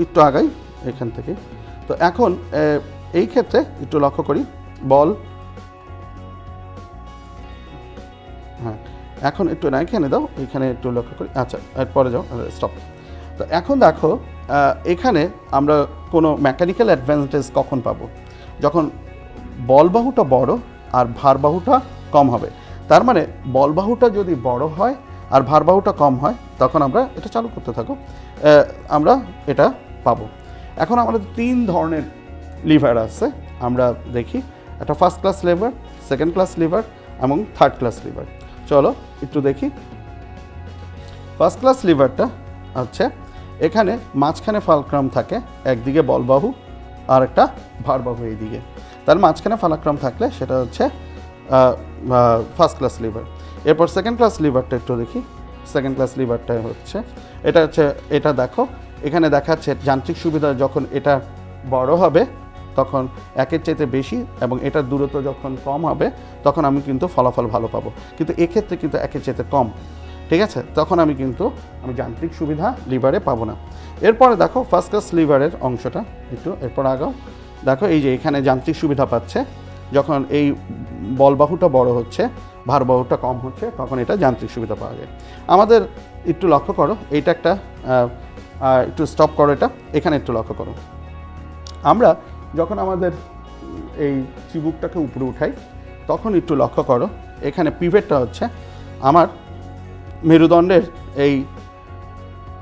Speaker 1: একটু আগাই এখান থেকে। তো এখন এই ক্ষেত্রে একটু লক্ষ্য করি, বল, হ্যাঁ, এখন একটু না এখানে দাও, এখানে একটু লক্ষ্য করি, আচ্ছা এরপরে যাও, স্টপ। তো এখন দেখো, এখানে আমরা কোনো মেকানিক্যাল অ্যাডভান্টেজ কখন পাবো? যখন বলবাহুটা বড় আর ভারবাহুটা কম হবে। তার মানে বলবাহুটা যদি বড় হয় আর ভারবাহুটা কম হয়, তখন আমরা এটা চালু করতে থাকো, আমরা এটা পাবো। এখন আমাদের 3 ধরনের লিভার আছে, আমরা দেখি। একটা first class liver, second class liver এবং থার্ড ক্লাস লিভার। চলো একটু দেখি। ফার্স্ট ক্লাস লিভারটা হচ্ছে, এখানে মাঝখানে ফালাক্রম থাকে, একদিকে বলবাহু আর একটা ভারবাহু এইদিকে, তার মাঝখানে ফালাক্রম থাকলে সেটা হচ্ছে ফার্স্ট ক্লাস লিভার। এরপর সেকেন্ড ক্লাস লিভারটা একটু দেখি। সেকেন্ড ক্লাস লিভারটা হচ্ছে এটা দেখো, এখানে দেখাচ্ছে যান্ত্রিক সুবিধা যখন এটা বড় হবে তখন একের চাইতে বেশি, এবং এটার দূরত্ব যখন কম হবে তখন আমি কিন্তু ফলাফল ভালো পাবো, কিন্তু এক্ষেত্রে কিন্তু একের চাইতে কম, ঠিক আছে? তখন আমি যান্ত্রিক সুবিধা লিভারে পাবো না। এরপরে দেখো ফার্স্ট ক্লাস লিভারের অংশটা একটু এরপর আগাও। দেখো এই যে এখানে যান্ত্রিক সুবিধা পাচ্ছে, যখন এই বলবাহুটা বড় হচ্ছে, ভারবাহুটা কম হচ্ছে, তখন এটা যান্ত্রিক সুবিধা পাওয়া যায়। আমাদের একটু লক্ষ্য করো, এইটা একটা একটু স্টপ করো, এটা এখানে একটু লক্ষ্য করো। আমরা যখন আমাদের এই চিবুকটাকে উপরে উঠাই তখন একটু লক্ষ্য করো, এখানে পিভেটটা হচ্ছে আমার মেরুদণ্ডের এই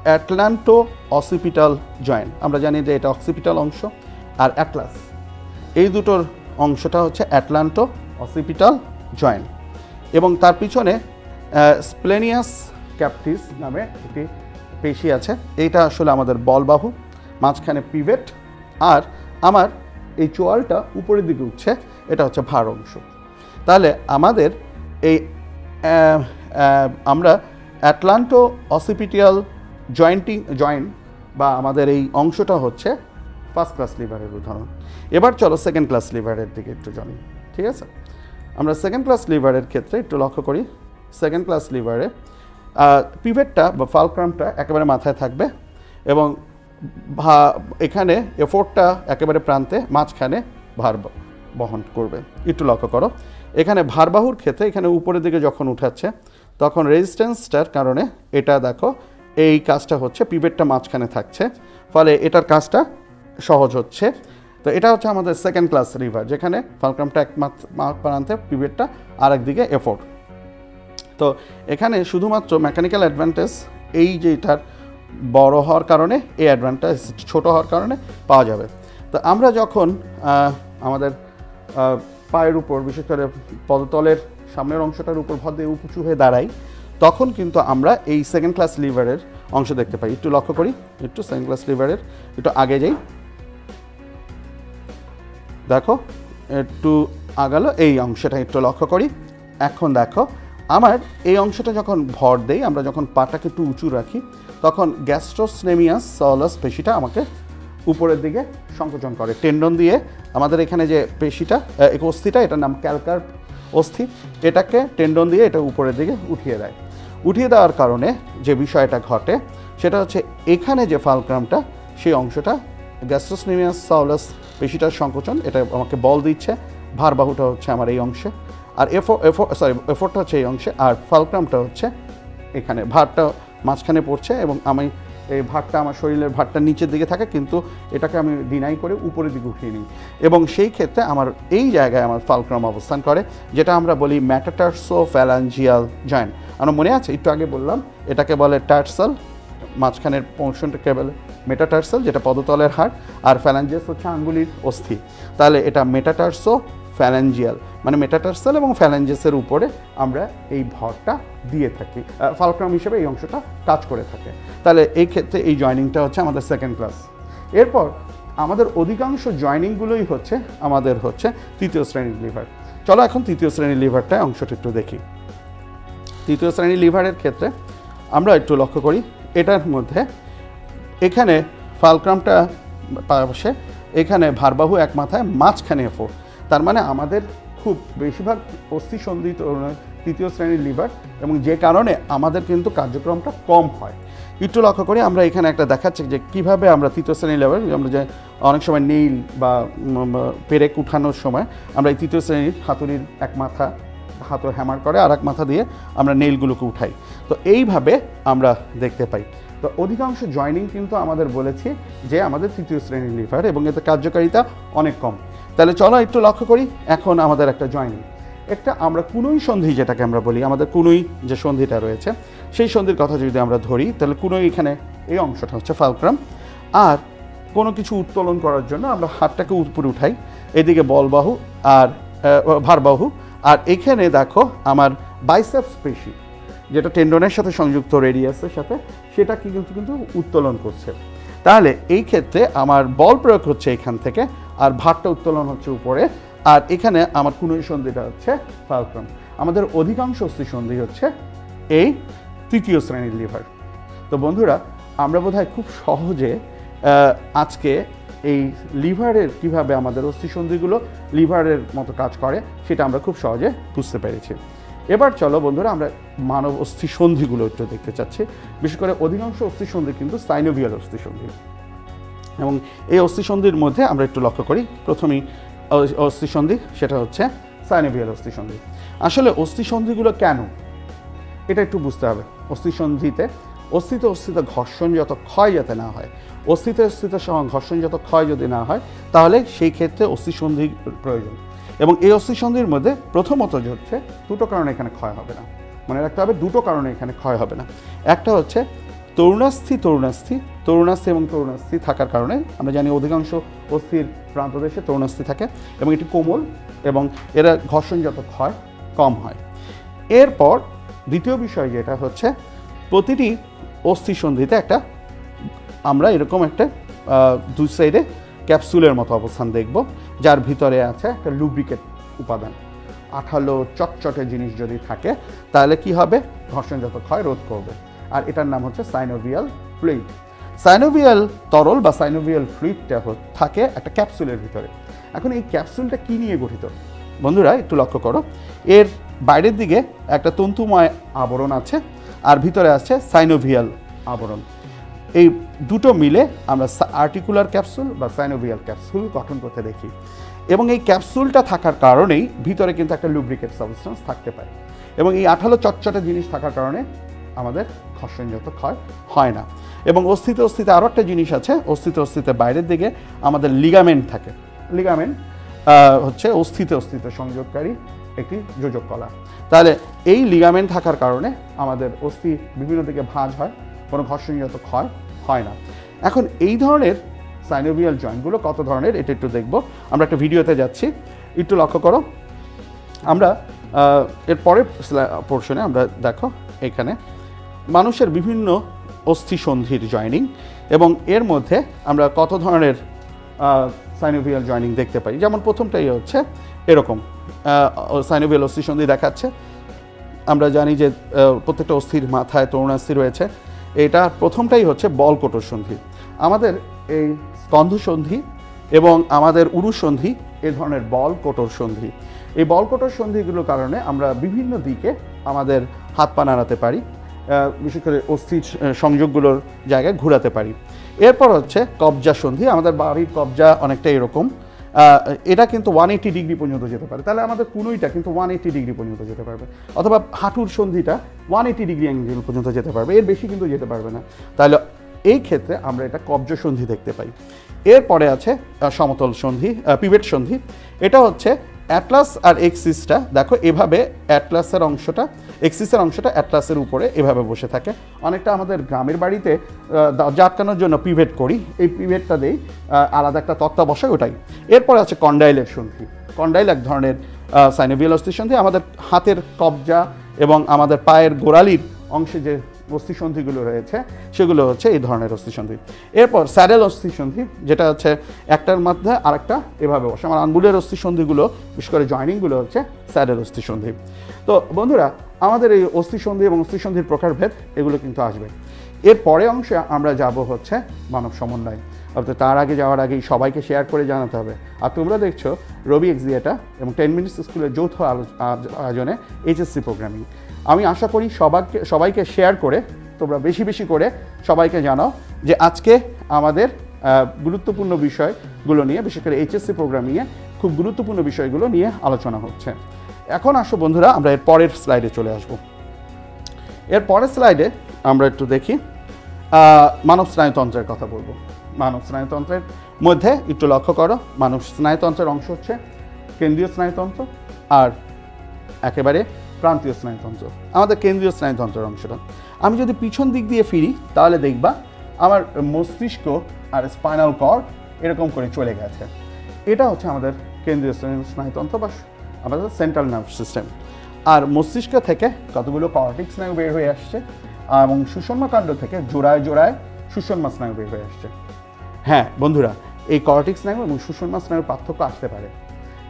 Speaker 1: অ্যাটলান্টো অসিপিটাল জয়েন্ট। আমরা জানি যে এটা অক্সিপিটাল অংশ আর অ্যাটলাস, এই দুটোর অংশটা হচ্ছে অ্যাটলান্টো অসিপিটাল জয়েন্ট, এবং তার পিছনে স্প্লেনিয়াস ক্যাপটিস নামে একটি পেশি আছে। এইটা আসলে আমাদের বলবাহু, মাঝখানে পিভেট, আর আমার এই চোয়ালটা উপরের দিকে উঠছে, এটা হচ্ছে ভার অংশ। তাহলে আমাদের এই আমরা অ্যাটলান্টো অসিপিটাল জয়েন্ট বা আমাদের এই অংশটা হচ্ছে ফার্স্ট ক্লাস লিভারের উদাহরণ। এবার চলো সেকেন্ড ক্লাস লিভারের দিকে একটু জানি, ঠিক আছে? আমরা সেকেন্ড ক্লাস লিভারের ক্ষেত্রে একটু লক্ষ্য করি। সেকেন্ড ক্লাস লিভারে পিভেটটা বা ফালক্রামটা একেবারে মাথায় থাকবে, এবং এখানে এফোর্টটা একেবারে প্রান্তে মাঝখানে ভার বহন করবে। একটু লক্ষ্য করো, এখানে ভারবাহুর ক্ষেত্রে এখানে উপরের দিকে যখন উঠাচ্ছে তখন রেজিস্ট্যান্সটার কারণে এটা দেখো এই কাজটা হচ্ছে, পিভেটটা মাঝখানে থাকছে, ফলে এটার কাজটা সহজ হচ্ছে। তো এটা হচ্ছে আমাদের সেকেন্ড ক্লাস লিভার, যেখানে ফালক্রামটা এক প্রান্তে, পিভেটটা আর একদিকে এফোর্ট। তো এখানে শুধুমাত্র মেকানিক্যাল অ্যাডভান্টেজ এই যে এটার বড় হওয়ার কারণে, এই অ্যাডভান্টেজ ছোট হওয়ার কারণে পাওয়া যাবে। তো আমরা যখন আমাদের পায়ের উপর, বিশেষ করে পদতলের সামনের অংশটার উপর ভর দিয়ে উঁচু হয়ে দাঁড়াই, তখন কিন্তু আমরা এই সেকেন্ড ক্লাস লিভারের অংশ দেখতে পাই। একটু লক্ষ্য করি, একটু সেকেন্ড ক্লাস লিভারের একটু আগে যাই, দেখো একটু আগালো এই অংশটা, একটু লক্ষ্য করি। এখন দেখো আমার এই অংশটা যখন ভর দেই, আমরা যখন পাটাকে একটু উঁচু রাখি, তখন গ্যাস্ট্রোস্নেমিয়াস সলাস পেশিটা আমাকে উপরের দিকে সংকোচন করে টেন্ডন দিয়ে। আমাদের এখানে যে পেশিটা, অস্থিটা, এটার নাম ক্যালকার অস্থি, এটাকে টেন্ডন দিয়ে এটা উপরের দিকে উঠিয়ে দেয়। উঠিয়ে দেওয়ার কারণে যে বিষয়টা ঘটে সেটা হচ্ছে এখানে যে ফালক্রামটা, সেই অংশটা গ্যাস্ট্রোস্নেমিয়াস সলাস পেশিটার সংকোচন, এটা আমাকে বল দিচ্ছে। ভারবাহুটা হচ্ছে আমার এই অংশে, আর এফোর্টটা হচ্ছে এই অংশে, আর ফালক্রামটা হচ্ছে এখানে। ভারটা মাঝখানে পড়ছে এবং আমি এই ভারটা, আমার শরীরের ভারটা নিচের দিকে থাকে, কিন্তু এটাকে আমি ডিনাই করে উপরের দিকে উঠিয়ে নিই, এবং সেই ক্ষেত্রে আমার এই জায়গায় আমার ফালক্রাম অবস্থান করে, যেটা আমরা বলি মেটাটার্সোফ্যালাঞ্জিয়াল জয়েন্ট। আমরা মনে আছে একটু আগে বললাম, এটাকে বলে টার্সাল, মাঝখানের পোর্শনটাকে বলে মেটাটার্সাল, যেটা পদতলের হাড়, আর ফ্যালাঞ্জিয়াস হচ্ছে আঙ্গুলির অস্থি। তাহলে এটা মেটাটার্সোফ্যালাঞ্জিয়াল, মানে মেটাটার্সাল এবং ফ্যালাঞ্জিয়াসের উপরে আমরা এই ভরটা দিয়ে থাকি, ফালক্রাম হিসেবে এই অংশটা কাজ করে থাকে। তাহলে এই ক্ষেত্রে এই জয়েনিংটা হচ্ছে আমাদের সেকেন্ড ক্লাস। এরপর আমাদের অধিকাংশ জয়েনিংগুলোই হচ্ছে আমাদের হচ্ছে তৃতীয় শ্রেণীর লিভার। চলো এখন তৃতীয় শ্রেণীর লিভারটা অংশটা একটু দেখি। তৃতীয় শ্রেণীর লিভারের ক্ষেত্রে আমরা একটু লক্ষ্য করি, এটার মধ্যে এখানে ফালক্রামটা পাশে, এখানে ভারবাহু এক মাথায়, মাঝখানে এফোর্ট। তার মানে আমাদের খুব বেশিরভাগ অস্থিসন্ধি তৃতীয় শ্রেণীর লিভার, এবং যে কারণে আমাদের কিন্তু কার্যক্রমটা কম হয়। একটু লক্ষ্য করি, আমরা এখানে একটা দেখাচ্ছি যে কীভাবে আমরা তৃতীয় শ্রেণীর লিভার, আমরা যে অনেক সময় নেইল বা পেরেক উঠানোর সময় আমরা এই তৃতীয় শ্রেণীর হাতুড়ির এক মাথা হাত হ্যামার করে আর এক মাথা দিয়ে আমরা নেইলগুলোকে উঠাই। তো এইভাবে আমরা দেখতে পাই। তো অধিকাংশ জয়েনিং কিন্তু আমাদের বলেছি যে আমাদের তৃতীয় শ্রেণীর লিভার, এবং এতে কার্যকারিতা অনেক কম। তাহলে চলো একটু লক্ষ্য করি এখন আমাদের একটা জয়েনিং, একটা আমরা কুনুই সন্ধি যেটাকে আমরা বলি, আমাদের কুনুই যে সন্ধিটা রয়েছে সেই সন্ধির কথা যদি আমরা ধরি, তাহলে কুনুই এখানে এই অংশটা হচ্ছে ফালক্রাম, আর কোনো কিছু উত্তোলন করার জন্য আমরা হাতটাকে উপরে উঠাই, এদিকে বলবাহু আর ভারবাহু, আর এখানে দেখো আমার বাইসেপস পেশি যেটা টেন্ডনের সাথে সংযুক্ত রেডিয়াসের সাথে, সেটা কিন্তু উত্তোলন করছে। তাহলে এই ক্ষেত্রে আমার বল প্রয়োগ হচ্ছে এখান থেকে, আর ভারটা উত্তোলন হচ্ছে উপরে, আর এখানে আমার কুনুই সন্ধিটা হচ্ছে ফালক্রাম। আমাদের অধিকাংশ অস্থিসন্ধি হচ্ছে এই তৃতীয় শ্রেণীর লিভার। তো বন্ধুরা, আমরা বোধহয় খুব সহজে আজকে এই লিভারের কীভাবে আমাদের অস্থিসন্ধিগুলো লিভারের মতো কাজ করে সেটা আমরা খুব সহজে বুঝতে পেরেছি। এবার চলো বন্ধুরা, আমরা মানব অস্থিসন্ধিগুলো একটু দেখতে চাচ্ছি। বিশেষ করে অধিকাংশ অস্থিসন্ধি কিন্তু সাইনোভিয়াল অস্থিসন্ধি, এবং এই অস্থিসন্ধির মধ্যে আমরা একটু লক্ষ্য করি প্রথমেই অস্থিসন্ধি, সেটা হচ্ছে সাইনোভিয়াল অস্থিসন্ধি। আসলে অস্থিসন্ধিগুলো কেন, এটা একটু বুঝতে হবে। অস্থিসন্ধিতে অস্থিত ঘর্ষণ যত ক্ষয় যাতে না হয়, অস্থিত ঘর্ষণ যত ক্ষয় যদি না হয়, তাহলে সেই ক্ষেত্রে অস্থিসন্ধির প্রয়োজন। এবং এই অস্থিসন্ধির মধ্যে প্রথমত হচ্ছে দুটো কারণে এখানে ক্ষয় হবে না, মনে রাখতে হবে দুটো কারণে এখানে ক্ষয় হবে না। একটা হচ্ছে তরুণাস্থি এবং তরুণাস্থি থাকার কারণে আমরা জানি অধিকাংশ অস্থির প্রান্তদেশে তরুণাস্থি থাকে, এবং এটি কোমল এবং এরা ঘর্ষণ যত ক্ষয় কম হয়। এরপর দ্বিতীয় বিষয় যেটা হচ্ছে, প্রতিটি অস্থিসন্ধিতে একটা আমরা এরকম একটা দুই সাইডে ক্যাপসুলের মতো অবস্থান দেখব, যার ভিতরে আছে একটা লুব্রিকেট উপাদান। আঠালো চটচটে জিনিস যদি থাকে তাহলে কি হবে, ঘর্ষণ যত ক্ষয় রোধ করবে, আর এটার নাম হচ্ছে সাইনোভিয়াল ফ্লুইড। সাইনোভিয়াল তরল বা সাইনোভিয়াল ফ্লুইডটা থাকে একটা ক্যাপসুলের ভিতরে। এখন এই ক্যাপসুলটা কি নিয়ে গঠিত বন্ধুরা একটু লক্ষ্য করো, এর বাইরের দিকে একটা তন্তুময় আবরণ আছে, আর ভিতরে আছে সাইনোভিয়াল আবরণ। এই দুটো মিলে আমরা আর্টিকুলার ক্যাপসুল বা সাইনোভিয়াল ক্যাপসুল গঠন করতে দেখি এবং এই ক্যাপসুলটা থাকার কারণেই ভিতরে কিন্তু একটা লুব্রিকেট সাবস্টেন্স থাকতে পারে এবং এই আঠালো চটচটে জিনিস থাকার কারণে আমাদের ঘর্ষণজাত ক্ষয় হয় না। এবং অস্থিতে আরও একটা জিনিস আছে, অস্থিতে বাইরের দিকে আমাদের লিগামেন্ট থাকে। লিগামেন্ট হচ্ছে অস্থিতে সংযোগকারী একটি যোজক কলা। তাহলে এই লিগামেন্ট থাকার কারণে আমাদের অস্থি বিভিন্ন দিকে ভাঁজ হয়, কোনো ঘর্ষণজাত ক্ষয় হয় না। এখন এই ধরনের সাইনোভিয়াল জয়েন্টগুলো কত ধরনের এটা একটু দেখব। আমরা একটা ভিডিওতে যাচ্ছি, একটু লক্ষ্য করো। আমরা এর পরের পোর্শনে আমরা দেখো এখানে মানুষের বিভিন্ন অস্থি সন্ধির জয়েনিং এবং এর মধ্যে আমরা কত ধরনের সাইনোভিয়াল জয়েনিং দেখতে পাই। যেমন প্রথমটাই হচ্ছে এরকম সাইনোভিয়াল অস্থি সন্ধি দেখাচ্ছে। আমরা জানি যে প্রত্যেকটা অস্থির মাথায় তরুণাস্থি রয়েছে। এটা প্রথমটাই হচ্ছে বলকোটর সন্ধি। আমাদের এই স্কন্ধ সন্ধি এবং আমাদের উরু সন্ধি এ ধরনের বলকোটর সন্ধি। এই বলকোটর সন্ধিগুলোর কারণে আমরা বিভিন্ন দিকে আমাদের হাত পা নাড়াতে পারি, বিশেষ করে অস্থির সংযোগগুলোর জায়গায় ঘোরাতে পারি। এরপর হচ্ছে কবজা সন্ধি। আমাদের বাড়ির কবজা অনেকটা এরকম, এটা কিন্তু 180 ডিগ্রি পর্যন্ত যেতে পারে। তাহলে আমাদের কুনুইটা কিন্তু 180 ডিগ্রি পর্যন্ত যেতে পারবে, অথবা হাঁটুর সন্ধিটা 180 ডিগ্রি অ্যাঙ্গেল পর্যন্ত যেতে পারবে, এর বেশি কিন্তু যেতে পারবে না। তাহলে এই ক্ষেত্রে আমরা এটা কবজা সন্ধি দেখতে পাই। এরপরে আছে সমতল সন্ধি, পিভেট সন্ধি। এটা হচ্ছে অ্যাটলাস আর এক্সিসটা দেখো এভাবে, অ্যাটলাসের অংশটা এক্সিসের অংশটা অ্যাটলাসের উপরে এভাবে বসে থাকে। অনেকটা আমাদের গ্রামের বাড়িতে দরজা আটকানোর জন্য পিভেট করি, এই পিভেটটা দিয়েই আলাদা একটা তক্তা বসায় ওটাই। এরপরে আছে কন্ডাইলের সন্ধি। কন্ডাইল এক ধরনের সাইনোভিয়াল অস্থি সন্ধি। আমাদের হাতের কবজা এবং আমাদের পায়ের গোড়ালির অংশে যে অস্থিসন্ধিগুলো রয়েছে সেগুলো হচ্ছে এই ধরনের অস্থিসন্ধি। এরপর স্যাডেল অস্থিসন্ধি, যেটা হচ্ছে একটার মধ্যে আরেকটা এভাবে বসে। আমার আঙ্গুলের অস্থিসন্ধিগুলো বিশেষ করে জয়েনিংগুলো হচ্ছে স্যাডেল অস্থিসন্ধি। তো বন্ধুরা, আমাদের এই অস্থিসন্ধি এবং অস্থিসন্ধির প্রকারভেদ এগুলো কিন্তু আসবে। এর পরে অংশে আমরা যাব হচ্ছে মানব সমন্বয়। অর্থাৎ তার আগে যাওয়ার আগেই সবাইকে শেয়ার করে জানাতে হবে। আর তোমরা দেখছো রবি এক্সিয়েটা এবং 10 মিনিটস স্কুলের যৌথ আয়োজনে এইচএসসি প্রোগ্রামিং। আমি আশা করি সবাইকে শেয়ার করে তোমরা বেশি বেশি করে সবাইকে জানাও যে আজকে আমাদের গুরুত্বপূর্ণ বিষয়গুলো নিয়ে, বিশেষ করে এইচএসসি প্রোগ্রামিংয়ে খুব গুরুত্বপূর্ণ বিষয়গুলো নিয়ে আলোচনা হচ্ছে। এখন আসো বন্ধুরা, আমরা এর পরের স্লাইডে চলে আসব। এর পরের স্লাইডে আমরা একটু দেখি মানব স্নায়ুতন্ত্রের কথা বলবো। মানব স্নায়ুতন্ত্রের মধ্যে একটু লক্ষ্য করো, মানব স্নায়ুতন্ত্রের অংশ হচ্ছে কেন্দ্রীয় স্নায়ুতন্ত্র আর একেবারে প্রান্তীয় স্নায়ুতন্ত্র। আমাদের কেন্দ্রীয় স্নায়ুতন্ত্রের অংশটা আমি যদি পিছন দিক দিয়ে ফিরি তাহলে দেখবা আমার মস্তিষ্ক আর স্পাইনাল কর্ড এরকম করে চলে গেছে। এটা হচ্ছে আমাদের কেন্দ্রীয় স্নায়ুতন্ত্র বা আমাদের সেন্ট্রাল নার্ভ সিস্টেম। আর মস্তিষ্ক থেকে কতগুলো কর্টেক্স স্নায়ু বের হয়ে আসছে এবং সুষুম্না কাণ্ড থেকে জোড়ায় জোড়ায় সুষুম্না স্নায়ু বের হয়ে আসছে। হ্যাঁ বন্ধুরা, এই কর্টেক্স স্নায়ু এবং সুষুম্না স্নায়ুর পার্থক্য আসতে পারে।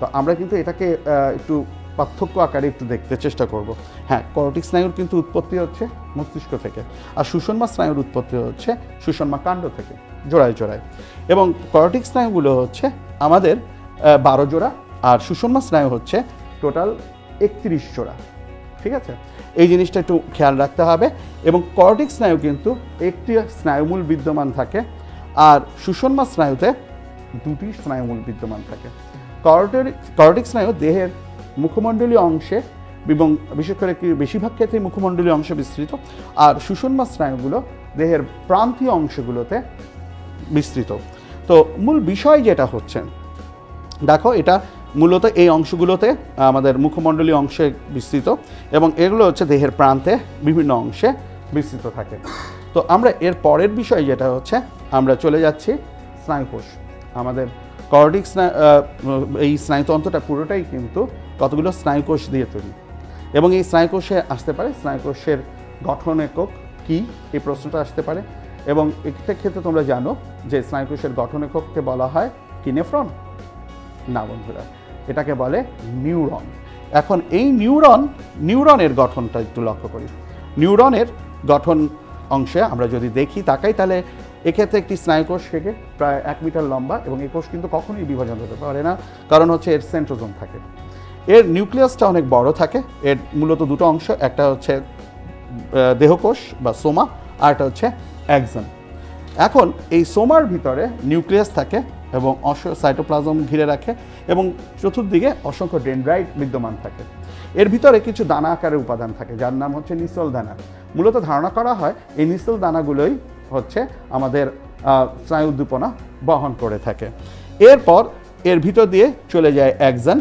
Speaker 1: তো আমরা কিন্তু এটাকে একটু পার্থক্য আকারে একটু দেখতে চেষ্টা করব। হ্যাঁ, কর্টেক্স স্নায়ুর কিন্তু উৎপত্তি হচ্ছে মস্তিষ্ক থেকে, আর সুষুম্না স্নায়ুর উৎপত্তি হচ্ছে সুষুম্না কাণ্ড থেকে জোড়ায় জোড়ায়। এবং কর্টেক্স স্নায়ুগুলো হচ্ছে আমাদের 12 জোড়া আর সুষুম্না স্নায়ু হচ্ছে টোটাল 31 জোড়া। ঠিক আছে, এই জিনিসটা একটু খেয়াল রাখতে হবে। এবং কর্টেক্স স্নায়ু কিন্তু একটি স্নায়ুমূল বিদ্যমান থাকে আর সুষুম্না স্নায়ুতে দুটি স্নায়ুমূল বিদ্যমান থাকে। কর্টেক্স স্নায়ু দেহের মুখমণ্ডলীয় অংশে এবং বিশেষ করে বেশিরভাগ ক্ষেত্রে মুখমণ্ডলীয় অংশে বিস্তৃত, আর সুষুম্না স্নায়ুগুলো দেহের প্রান্তীয় অংশগুলোতে বিস্তৃত। তো মূল বিষয় যেটা হচ্ছে দেখো, এটা মূলত এই অংশগুলোতে আমাদের মুখমণ্ডলীয় অংশে বিস্তৃত এবং এগুলো হচ্ছে দেহের প্রান্তে বিভিন্ন অংশে বিস্তৃত থাকে। তো আমরা এর পরের বিষয় যেটা হচ্ছে আমরা চলে যাচ্ছি স্নায়ুকোষ। আমাদের কর্টেক্স এই স্নায়ুতন্ত্রটা পুরোটাই কিন্তু কতগুলো স্নায়ুকোষ দিয়ে তৈরি এবং এই স্নায়ুকোষে আসতে পারে স্নায়ুকোষের গঠন একক কী, এই প্রশ্নটা আসতে পারে। এবং একটা ক্ষেত্রে তোমরা জানো যে স্নায়ুকোষের গঠন একককে বলা হয় কি নেফ্রন? না বন্ধুরা, এটাকে বলে নিউরন। এখন এই নিউরনের গঠনটা একটু লক্ষ্য করি। নিউরনের গঠন অংশে আমরা যদি দেখি তাকাই, তাহলে এক্ষেত্রে একটি স্নায়ুকোষ থেকে প্রায় 1 মিটার লম্বা এবং এই কোষ কিন্তু কখনোই বিভাজন হতে পারে না, কারণ হচ্ছে এর সেন্ট্রোজোম থাকে। এর নিউক্লিয়াসটা অনেক বড় থাকে। এর মূলত দুটো অংশ, একটা হচ্ছে দেহকোষ বা সোমা আর একটা হচ্ছে অ্যাক্সন। এখন এই সোমার ভিতরে নিউক্লিয়াস থাকে এবং সাইটোপ্লাজম ঘিরে রাখে এবং চতুর্দিকে অসংখ্য ডেনড্রাইট বিদ্যমান থাকে। এর ভিতরে কিছু দানা আকারের উপাদান থাকে যার নাম হচ্ছে নিসল দানা। মূলত ধারণা করা হয় এই নিসল দানাগুলোই হচ্ছে আমাদের স্নায়ু উদ্দীপনা বহন করে থাকে। এরপর এর ভিতর দিয়ে চলে যায় অ্যাক্সন।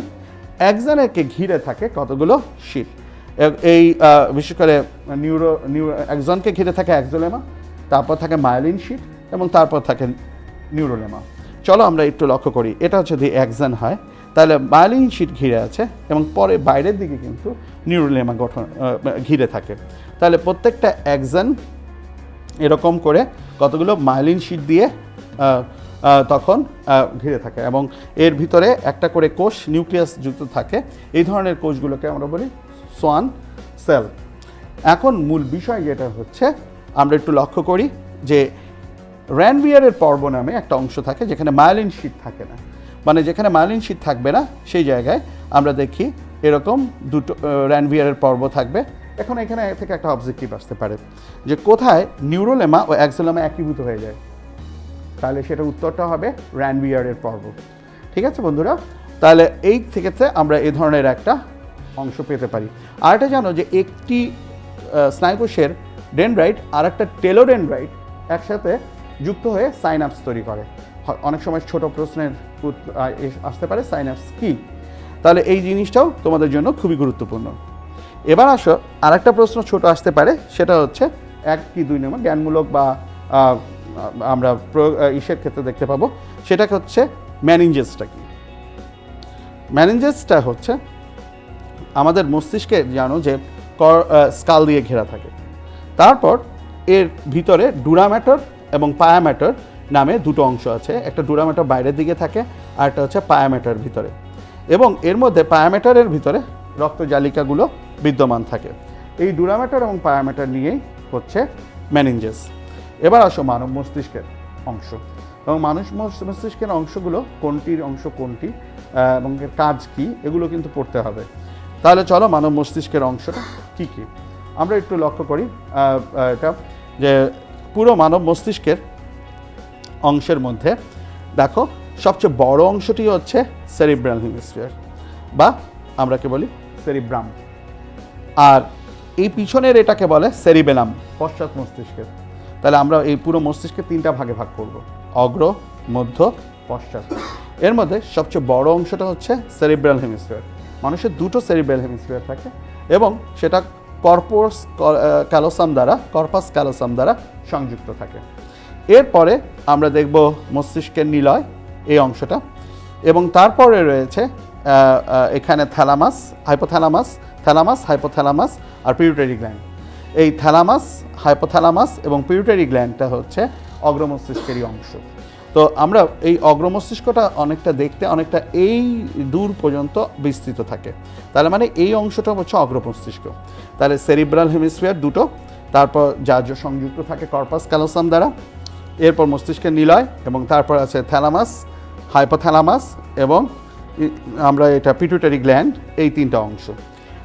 Speaker 1: অ্যাক্সনকে ঘিরে থাকে কতগুলো শীট। এই বিশেষ করে অ্যাক্সনকে ঘিরে থাকে অ্যাক্সোলেমা, তারপর থাকে মায়োলিন শীট এবং তারপর থাকে নিউরোলেমা। চলো আমরা একটু লক্ষ্য করি। এটা হচ্ছে যদি অ্যাক্সন হয় তাহলে মায়োলিন শীট ঘিরে আছে এবং পরে বাইরের দিকে কিন্তু নিউরোলেমা গঠন ঘিরে থাকে। তাহলে প্রত্যেকটা অ্যাক্সন এরকম করে কতগুলো মায়োলিন শীট দিয়ে তখন ঘিরে থাকে এবং এর ভিতরে একটা করে কোষ নিউক্লিয়াস যুক্ত থাকে। এই ধরনের কোষগুলোকে আমরা বলি সোয়ান সেল। এখন মূল বিষয় যেটা হচ্ছে আমরা একটু লক্ষ্য করি যে র্যানভিয়ারের পর্ব নামে একটা অংশ থাকে যেখানে মায়োলিন শীট থাকে না, মানে যেখানে মায়োলিন শীট থাকবে না সেই জায়গায় আমরা দেখি এরকম দুটো র্যানভিয়ারের পর্ব থাকবে। এখন এখানে থেকে একটা অবজেক্টিভ আসতে পারে যে কোথায় নিউরোলেমা ও অ্যাক্সোলেমা একীভূত হয়ে যায়, তাহলে সেটা উত্তরটা হবে র্যানভিয়ারের পর্ব। ঠিক আছে বন্ধুরা, তাহলে এই থেকে আমরা এই ধরনের একটা অংশ পেতে পারি। আর এটা জানো যে একটি স্নায়ুকোষের ডেনড্রাইট আর একটা টেলোডেনড্রাইট একসাথে যুক্ত হয়ে সাইনাপস তৈরি করে। অনেক সময় ছোট প্রশ্নের আসতে পারে সাইনাপস কি, তাহলে এই জিনিসটাও তোমাদের জন্য খুবই গুরুত্বপূর্ণ। এবার আসো আর একটা প্রশ্ন ছোট আসতে পারে, সেটা হচ্ছে 1 কি 2 নম্বর জ্ঞানমূলক বা আমরা ইসের ক্ষেত্রে দেখতে পাবো। সেটা হচ্ছে ম্যানিঞ্জেসটা কি। ম্যানিঞ্জেসটা হচ্ছে আমাদের মস্তিষ্কে জানো যে স্কাল দিয়ে ঘেরা থাকে, তারপর এর ভিতরে ডুরাম্যাটর এবং পায়াম্যাটর নামে দুটো অংশ আছে। একটা ডুরাম্যাটর বাইরের দিকে থাকে আর একটা হচ্ছে পায়াম্যাটর ভিতরে, এবং এর মধ্যে পায়াম্যাটরের ভিতরে রক্তজালিকাগুলো বিদ্যমান থাকে। এই ডুরাম্যাটর এবং পায়াম্যাটর নিয়েই হচ্ছে ম্যানিঞ্জেস। এবার আসো মানব মস্তিষ্কের অংশ এবং মানুষ মস্তিষ্কের অংশগুলো কোনটির অংশ কোনটি এবং এর কাজ কি এগুলো কিন্তু পড়তে হবে। তাহলে চলো মানব মস্তিষ্কের অংশটা কী কী আমরা একটু লক্ষ্য করি। এটা যে পুরো মানব মস্তিষ্কের অংশের মধ্যে দেখো সবচেয়ে বড় অংশটি হচ্ছে সেরিব্রাল হেমিস্ফিয়ার বা আমরা কে বলি সেরিব্রাম, আর এই পিছনের এটাকে বলে সেরিবেলাম, পশ্চাৎ মস্তিষ্কের। তাহলে আমরা এই পুরো মস্তিষ্কে 3টা ভাগে ভাগ করব, অগ্র, মধ্য, পশ্চাৎ। এর মধ্যে সবচেয়ে বড় অংশটা হচ্ছে সেরিব্রাল হেমিস্ফিয়ার। মানুষের 2টো সেরিব্রাল হেমিস্ফিয়ার থাকে এবং সেটা কর্পাস ক্যালোসাম দ্বারা সংযুক্ত থাকে। এরপরে আমরা দেখব মস্তিষ্কের নিলয় এই অংশটা, এবং তারপরে রয়েছে এখানে থ্যালামাস, হাইপোথ্যালামাস আর পিউটারি গ্ল্যান্ড। এই থ্যালামাস, হাইপোথ্যালামাস এবং পিউটারি গ্ল্যান্ডটা হচ্ছে অগ্রমস্তিষ্কেরই অংশ। তো আমরা এই অগ্রমস্তিষ্কটা অনেকটা দেখতে অনেকটা এই দূর পর্যন্ত বিস্তৃত থাকে, তাহলে মানে এই অংশটা হচ্ছে অগ্রমস্তিষ্ক। তাহলে সেরিব্রাল হেমিস্ফিয়ার 2টো, তারপর যা সংযুক্ত থাকে কর্পাস ক্যালোসাম দ্বারা, এরপর মস্তিষ্কের নিলয়, এবং তারপর আছে থ্যালামাস, হাইপোথ্যালামাস এবং আমরা এটা পিটুইটারি গ্ল্যান্ড, এই 3টা অংশ।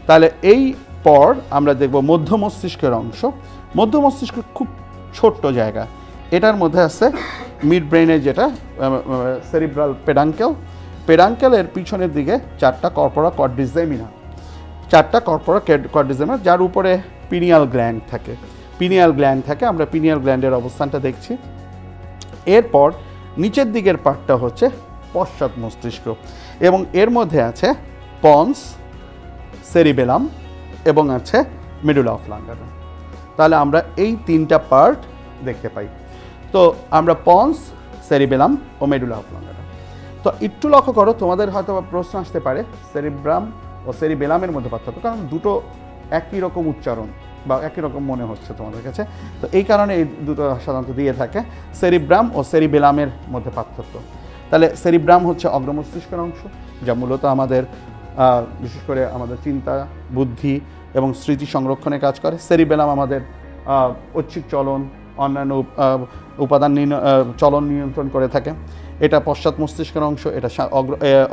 Speaker 1: তাহলে এই পর আমরা দেখব মধ্য মস্তিষ্কের অংশ। মধ্য মস্তিষ্ক খুব ছোট্ট জায়গা, এটার মধ্যে আছে মিড ব্রেনের যেটা সেরিব্রাল পেডাঙ্কেলের পিছনের দিকে 4টা কর্পোরা কর্ডিজেমিনা, 4টা কর্পোরা কর্ডিজেমিনা, যার উপরে পিনিয়াল গ্ল্যান্ড থাকে। আমরা পিনিয়াল গ্ল্যান্ডের অবস্থানটা দেখছি। এরপর নিচের দিকের পার্টটা হচ্ছে পশ্চাৎ মস্তিষ্ক, এবং এর মধ্যে আছে পন্স, সেরিবেলাম এবং আছে মেডুলা অবলাঙ্গাটা। তাহলে আমরা এই 3টা পার্ট দেখতে পাই। তো আমরা পন্স, সেরিবেলাম ও মেডুলা অবলাঙ্গাটা। তো একটু লক্ষ্য করো, তোমাদের হয়তো প্রশ্ন আসতে পারে সেরিব্রাম ও সেরিবেলামের মধ্যে পার্থক্য, কারণ দুটো একই রকম উচ্চারণ বা একই রকম মনে হচ্ছে তোমাদের কাছে, তো এই কারণে এই দুটো সাধারণত দিয়ে থাকে সেরিব্রাম ও সেরিবেলামের মধ্যে পার্থক্য। তাহলে সেরিব্রাম হচ্ছে অগ্রমস্তিষ্কের অংশ, যা মূলত আমাদের বিশেষ করে আমাদের চিন্তা, বুদ্ধি এবং স্মৃতি সংরক্ষণে কাজ করে। সেরিবেলাম আমাদের ঐচ্ছিক চলন, অন্যান্য উপাদান চলন নিয়ন্ত্রণ করে থাকে। এটা পশ্চাৎ মস্তিষ্কের অংশ, এটা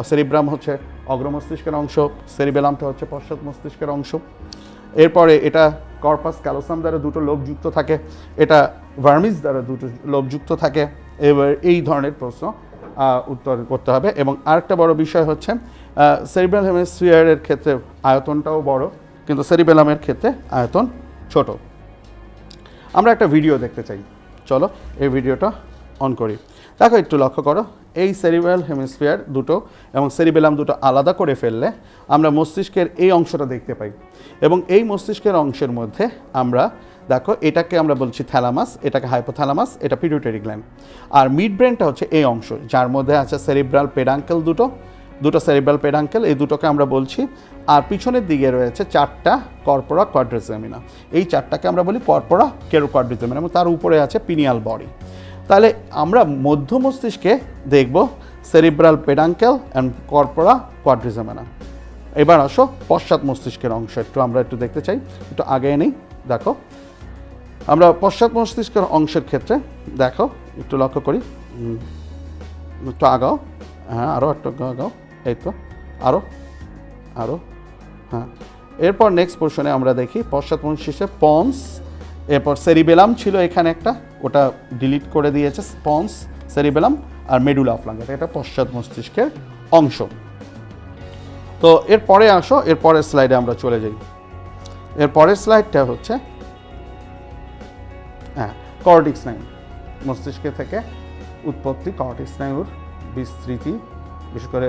Speaker 1: সেরিব্রাম হচ্ছে অগ্র মস্তিষ্কের অংশ, সেরিবেলামটা হচ্ছে পশ্চাৎ মস্তিষ্কের অংশ। এরপরে এটা কর্পাস ক্যালোসাম দ্বারা দুটো লোব যুক্ত থাকে, এটা ভার্মিস দ্বারা দুটো লোব যুক্ত থাকে। এবার এই ধরনের প্রশ্ন উত্তর করতে হবে। এবং আরেকটা বড় বিষয় হচ্ছে সেরিব্রাল হেমিস্ফিয়ারের ক্ষেত্রে আয়তনটাও বড়, কিন্তু সেরিবেলামের ক্ষেত্রে আয়তন ছোট। আমরা একটা ভিডিও দেখতে চাই, চলো এই ভিডিওটা অন করি। দেখো একটু লক্ষ্য করো, এই সেরিব্রাল হেমিস্ফিয়ার দুটো এবং সেরিবেলাম দুটো আলাদা করে ফেললে আমরা মস্তিষ্কের এই অংশটা দেখতে পাই। এবং এই মস্তিষ্কের অংশের মধ্যে আমরা দেখো এটাকে আমরা বলছি থ্যালামাস, এটাকে হাইপোথ্যালামাস, এটা পিটুইটারি গ্ল্যান্ড। আর মিড ব্রেনটা হচ্ছে এই অংশ, যার মধ্যে আছে সেরিব্রাল পেডাঙ্কেল দুটো সেরিব্রাল পেডাঙ্কেল, এই দুটোকে আমরা বলছি। আর পিছনের দিকে রয়েছে 4টা কর্পোরা কোয়াড্রিসেমিনা, এই 4টাকে আমরা বলি কর্পোরা কোয়াড্রিসেমিনা, এবং তার উপরে আছে পিনিয়াল বডি। তাহলে আমরা মধ্য মস্তিষ্কে দেখব সেরিব্রাল পেডাঙ্কেল অ্যান্ড কর্পোরা কোয়াড্রিসেমিনা। এবার আসো পশ্চাৎ মস্তিষ্কের অংশ আমরা একটু দেখতে চাই, একটু আগে নেই। দেখো আমরা পশ্চাৎ মস্তিষ্কের অংশের ক্ষেত্রে দেখো একটু লক্ষ্য করি, একটু আগাও, হ্যাঁ আরও একটু আগাও, এই তো আরও হ্যাঁ। এরপর নেক্সট পোর্শনে আমরা দেখি পশ্চাৎ মস্তিষ্কে পন্স, এরপর সেরিবেলাম ছিল এখানে একটা, ওটা ডিলিট করে দিয়েছে, পন্স, সেরিবেলাম আর মেডুলা অবলাঙ্গাটা, এটা পশ্চাৎ মস্তিষ্কের অংশ। তো এরপরে আসো, এরপরের স্লাইডে আমরা চলে যাই। এরপরের স্লাইডটা হচ্ছে হ্যাঁ কর্টিক স্নায়ু। মস্তিষ্ক থেকে উৎপত্তি, কর্টিক স্নায়ুর বিস্তৃতি, বিশেষ করে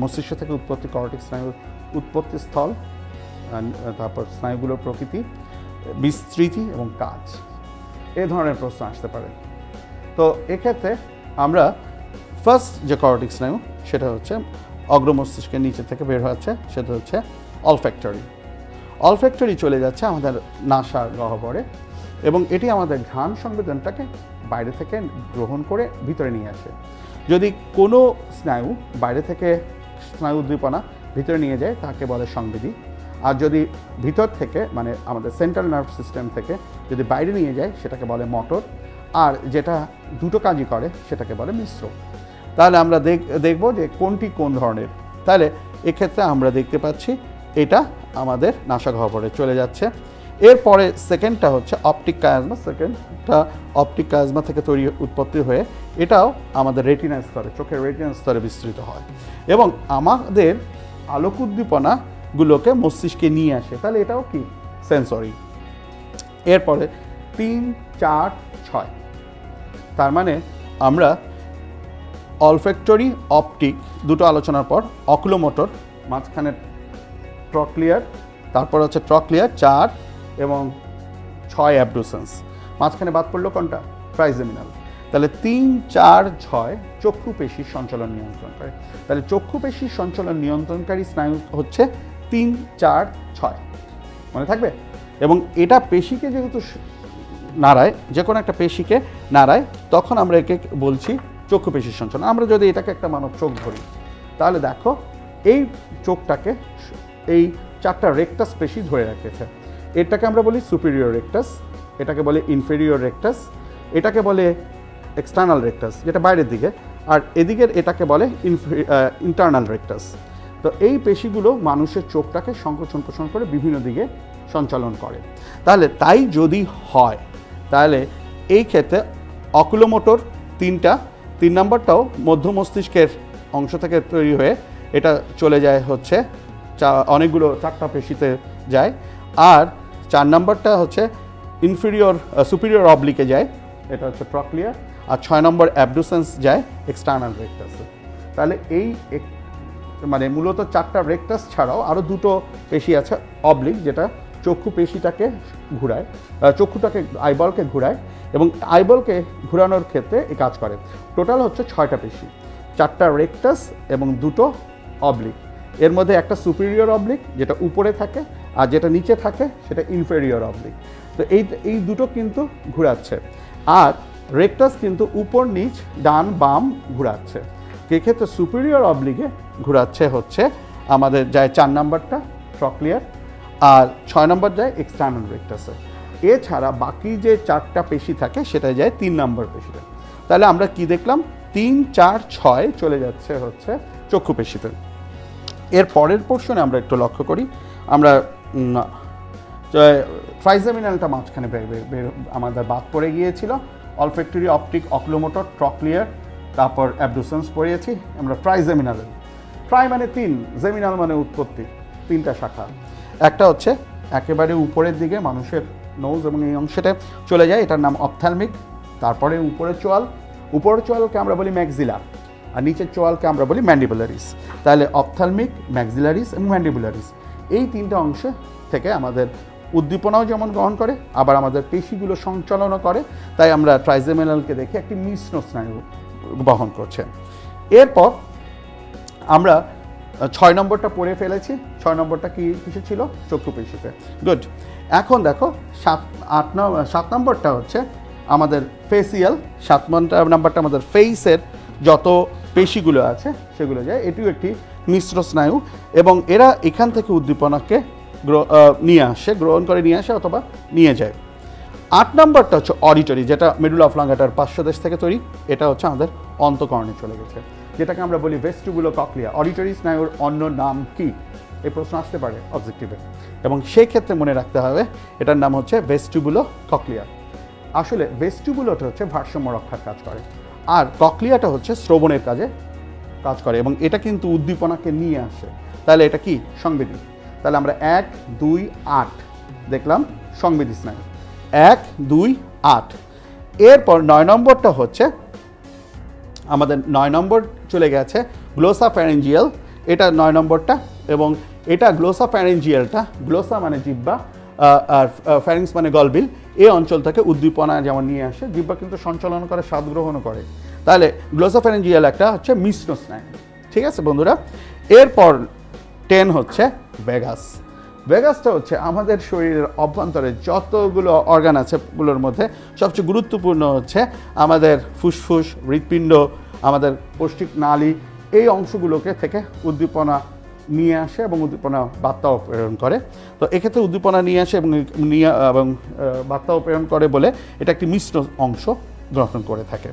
Speaker 1: মস্তিষ্ক থেকে উৎপত্তি, কর্টিক স্নায়ুর উৎপত্তি স্থল, তারপর স্নায়ুগুলোর প্রকৃতি, বিস্তৃতি এবং কাজ, এই ধরনের প্রশ্ন আসতে পারে। তো এক্ষেত্রে আমরা ফার্স্ট যে কর্টিক স্নায়ু সেটা হচ্ছে অগ্র মস্তিষ্কের নিচে থেকে বের হচ্ছে, সেটা হচ্ছে অলফ্যাক্টরি। অলফ্যাক্টরি চলে যাচ্ছে আমাদের নাসা গহ্বরে, এবং এটি আমাদের ঘ্রাণ সংবেদনটাকে বাইরে থেকে গ্রহণ করে ভিতরে নিয়ে আসে। যদি কোনো স্নায়ু বাইরে থেকে স্নায়ু উদ্দীপনা ভিতরে নিয়ে যায় তাকে বলে সংবেদী, আর যদি ভিতর থেকে মানে আমাদের সেন্ট্রাল নার্ভ সিস্টেম থেকে যদি বাইরে নিয়ে যায় সেটাকে বলে মোটর, আর যেটা দুটো কাজই করে সেটাকে বলে মিশ্র। তাহলে আমরা দেখব যে কোনটি কোন ধরনের। তাহলে এক্ষেত্রে আমরা দেখতে পাচ্ছি এটা আমাদের নাসা গহ্বরে চলে যাচ্ছে। এরপরে সেকেন্ডটা হচ্ছে অপটিক কায়াজমা, সেকেন্ডটা অপটিক কায়াজমা থেকে উৎপত্তি হয়ে এটাও আমাদের রেটিনা স্তরে, চোখের রেটিনা স্তরে বিস্তৃত হয় এবং আমাদের আলোক উদ্দীপনাগুলোকে মস্তিষ্কে নিয়ে আসে। তাহলে এটাও কি সেন্সরি। এরপরে 3, 4, 6, তার মানে আমরা অলফ্যাক্টরি, অপটিক দুটো আলোচনার পর অকুলোমোটর, মাঝখানে ট্রক্লিয়ার, তারপর হচ্ছে ট্রক্লিয়ার 4 এবং 6 অ্যাবডুসেন্স, মাঝখানে বাদ পড়লো কোনটা? ট্রাইজেমিনাল। তাহলে 3, 4, 6 চক্ষু পেশির সঞ্চালন নিয়ন্ত্রণ করে। তাহলে চক্ষু পেশির সঞ্চালন নিয়ন্ত্রণকারী স্নায়ু হচ্ছে 3, 4, 6, মনে থাকবে। এবং এটা পেশিকে যেহেতু নাড়ায়, যে কোনো একটা পেশিকে নাড়ায়, তখন আমরা একে বলছি চক্ষু পেশির সঞ্চালন। আমরা যদি এটাকে একটা মানব চোখ ধরি, তাহলে দেখো এই চোখটাকে এই 4টা রেকটাস পেশি ধরে রেখেছে। এটাকে আমরা বলি সুপিরিয়র রেকটাস, এটাকে বলে ইনফেরিয়র রেকটাস, এটাকে বলে এক্সটার্নাল রেকটাস যেটা বাইরের দিকে, আর এদিকের এটাকে বলে ইন্টারনাল রেকটাস। তো এই পেশিগুলো মানুষের চোখটাকে সংকোচন পোষণ করে বিভিন্ন দিকে সঞ্চালন করে। তাহলে তাই যদি হয় তাহলে এই ক্ষেত্রে অকুলোমোটর 3টা, 3 নম্বরটাও মধ্য মস্তিষ্কের অংশ থেকে তৈরি হয়ে এটা চলে যায় হচ্ছে অনেকগুলো 4টা পেশিতে যায়, আর 4 নম্বরটা হচ্ছে সুপিরিয়র অবলিকে যায়, এটা হচ্ছে ট্রক্লিয়ার, আর 6 নম্বর অ্যাবডুসেন্স যায় এক্সটার্নাল রেকটাসে। তাহলে এই মানে মূলত 4টা রেকটাস ছাড়াও আরও 2টো পেশি আছে অবলিক, যেটা চক্ষু পেশিটাকে ঘুরায়, চক্ষুটাকে আইবলকে ঘুরায় এবং আইবলকে ঘুরানোর ক্ষেত্রে এই কাজ করে। টোটাল হচ্ছে 6টা পেশি, 4টা রেকটাস এবং 2টো অবলিক। এর মধ্যে একটা সুপিরিয়র অবলিক যেটা উপরে থাকে, আর যেটা নিচে থাকে সেটা ইনফেরিয়র অবলিক। তো এই দুটো কিন্তু ঘুরাচ্ছে, আর রেকটাস কিন্তু উপর নিচ ডান বাম ঘুরাচ্ছে। এক্ষেত্রে সুপিরিয়র অবলিকে ঘুরাচ্ছে হচ্ছে আমাদের যায় 4 নম্বরটা ট্রক্লিয়ার, আর 6 নম্বর যায় এক্সটার্নাল রেকটাসে। এছাড়া বাকি যে 4টা পেশি থাকে সেটা যায় 3 নম্বর পেশিতে। তাহলে আমরা কি দেখলাম? 3, 4, 6 চলে যাচ্ছে হচ্ছে চক্ষু পেশিতে। এর পরের পোর্শনে আমরা একটু লক্ষ্য করি, আমরা ট্রাইজেমিনালটা মাঝখানে আমাদের বাদ পড়ে গিয়েছিল। অলফ্যাক্টরি, অপটিক, অকুলোমোটর, ট্রক্লিয়ার, তারপর অ্যাবডুসেন্স পড়িয়েছি আমরা ট্রাইজেমিনাল। ট্রাই মানে 3, জেমিনাল মানে উৎপত্তি, 3টা শাখা। একটা হচ্ছে একেবারে উপরের দিকে মানুষের নোজ এবং এই অংশটা চলে যায়, এটার নাম অপথ্যালমিক। তারপরে উপরের চোয়ালকে আমরা বলি ম্যাক্সিলা, আর নিচের চোয়ালকে আমরা বলি ম্যান্ডিবুলারিস। তাহলে অপথ্যালমিক, ম্যাক্সিলারিস এবং ম্যান্ডিবুলারিস, এই 3টা অংশ থেকে আমাদের উদ্দীপনাও যেমন গ্রহণ করে, আবার আমাদের পেশিগুলো সঞ্চালনও করে। তাই আমরা ট্রাইজেমিনালকে দেখে একটি মিশ্র স্নায়ু বহন করছে। এরপর আমরা 6 নম্বরটা পড়ে ফেলেছি। 6 নম্বরটা কিসে ছিল? চক্ষু পেশিতে। গুড। এখন দেখো 7 নম্বরটা হচ্ছে আমাদের ফেসিয়াল। 7 নম্বরটা আমাদের ফেসের যত পেশিগুলো আছে সেগুলো যায়। এটিও একটি মিশ্র স্নায়ু এবং এরা এখান থেকে উদ্দীপনাকে গ্রহণ করে নিয়ে আসে অথবা নিয়ে যায়। 8 নম্বরটা হচ্ছে অডিটরি, যেটা মেডুলা অবলাঙ্গাটার পার্শ্বদেশ থেকে তৈরি। এটা হচ্ছে আমাদের অন্তঃকর্ণে চলে গেছে, যেটাকে আমরা বলি ভেস্টিবুলো কক্লিয়া। অডিটরি স্নায়ুর অন্য নাম কি? এই প্রশ্ন আসতে পারে অবজেক্টিভে, এবং সেই ক্ষেত্রে মনে রাখতে হবে এটার নাম হচ্ছে ভেস্টিবুলো কক্লিয়া। আসলে ভেস্টিবুলোটা হচ্ছে ভারসাম্য রক্ষার কাজ করে, আর কক্লিয়াটা হচ্ছে শ্রবণের কাজ করে, এবং এটা কিন্তু উদ্দীপনাকে নিয়ে আসে। তাহলে এটা কি? সংবেদী। তাহলে আমরা 1, 2, 8 দেখলাম সংবেদী স্নায়ু। 1, 2, 8। এরপর 9 নম্বরটা হচ্ছে আমাদের 9 নম্বর চলে গেছে গ্লোসাফ্যারিঞ্জিয়াল। এটা 9 নম্বরটা, এবং এটা গ্লোসাফ্যারিঞ্জিয়ালটা, গ্লোসা মানে জিহ্বা আর ফ্যারিংস মানে গলবিল, এই অঞ্চল থেকে উদ্দীপনা যেমন নিয়ে আসে, জিহ্বা কিন্তু সঞ্চালন করে, স্বাদ গ্রহণও করে। তাহলে গ্লোসাফ্যারিঞ্জিয়াল একটা হচ্ছে মিশ্র স্নায়ু। ঠিক আছে বন্ধুরা? এরপর 10 হচ্ছে ভেগাস। ভেগাসটা হচ্ছে আমাদের শরীরের অভ্যন্তরে যতগুলো অর্গান আছে গুলোর মধ্যে সবচেয়ে গুরুত্বপূর্ণ হচ্ছে আমাদের ফুসফুস, হৃৎপিণ্ড, আমাদের পৌষ্টিক নালী, এই অংশগুলোকে থেকে উদ্দীপনা নিয়ে আসে এবং উদ্দীপনা বার্তাও প্রেরণ করে। তো এক্ষেত্রে উদ্দীপনা নিয়ে আসে এবং বার্তাও প্রেরণ করে বলে এটা একটি মিশ্র অংশ গ্রহণ করে থাকে।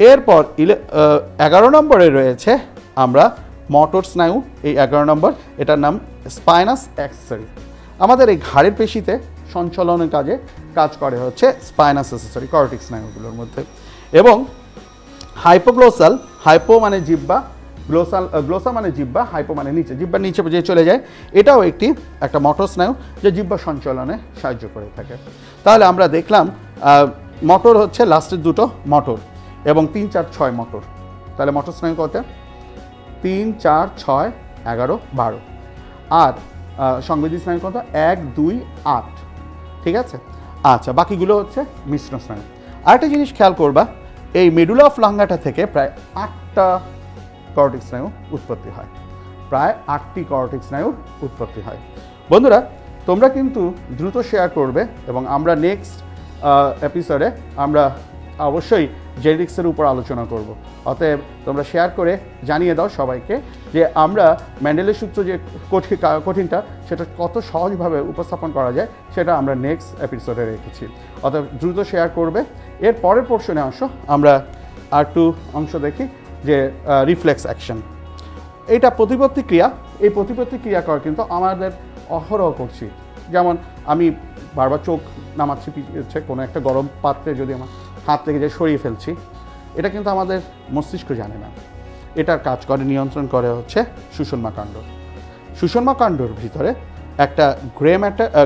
Speaker 1: এরপর 11 নম্বরে রয়েছে আমরা মোটর স্নায়ু। এই 11 নম্বর, এটার নাম স্পাইনাস অ্যাক্সেসরি। আমাদের এই ঘাড়ের পেশিতে সঞ্চালনের কাজে কাজ করে হচ্ছে স্পাইনাস অ্যাক্সেসরি, কর্টিক স্নায়ুগুলোর মধ্যে। এবং হাইপোগ্লোসাল, হাইপো মানে জিহ্বা, গ্লোসা মানে জিহ্বা, হাইপো মানে নিচে, জিহ্বার নিচে যে চলে যায়, এটাও একটা মোটর স্নায়ু যে জিহ্বা সঞ্চালনে সাহায্য করে থাকে। তাহলে আমরা দেখলাম মোটর হচ্ছে লাস্টের দুটো মোটর, এবং 3, 4, 6 মোটর। তাহলে মোটর স্নায়ু কত? 3, 4, 6, 11, 12। আর সংবেদী স্নায়ু কত? 1, 2, 8। ঠিক আছে? আচ্ছা, বাকিগুলো হচ্ছে মিশ্র স্নায়ু। আরেকটা জিনিস খেয়াল করবা, এই মেডুলা অবলাঙ্গাটা থেকে প্রায় 8টা কর্টিক স্নায়ু উৎপত্তি হয়। প্রায় 8টি কর্টিক স্নায়ুর উৎপত্তি হয়। বন্ধুরা, তোমরা কিন্তু দ্রুত শেয়ার করবে, এবং আমরা নেক্সট এপিসোডে আমরা অবশ্যই জেনেটিক্সের উপর আলোচনা করব। অতএব তোমরা শেয়ার করে জানিয়ে দাও সবাইকে যে আমরা মেন্ডেলের সূত্র যে কঠিনটা সেটা কত সহজভাবে উপস্থাপন করা যায়, সেটা আমরা নেক্সট এপিসোডে রেখেছি। অতএব দ্রুত শেয়ার করবে। এর পরের পোর্শনে আসো, আমরা আর2 অংশ দেখি যে রিফ্লেক্স অ্যাকশন। এইটা প্রতিপত্তি ক্রিয়া। এই প্রতিপত্তি ক্রিয়া করা কিন্তু আমাদের অহরহ করছি। যেমন আমি বারবার চোখ নামাচ্ছি পিছিয়ে, কোনো একটা গরম পাত্রে যদি আমার হাত লেগে যায় সরিয়ে ফেলছি, এটা কিন্তু আমাদের মস্তিষ্ক জানে না। এটার কাজ করে, নিয়ন্ত্রণ করে হচ্ছে সুষুম্না কাণ্ড। সুষুম্না কাণ্ডর ভিতরে একটা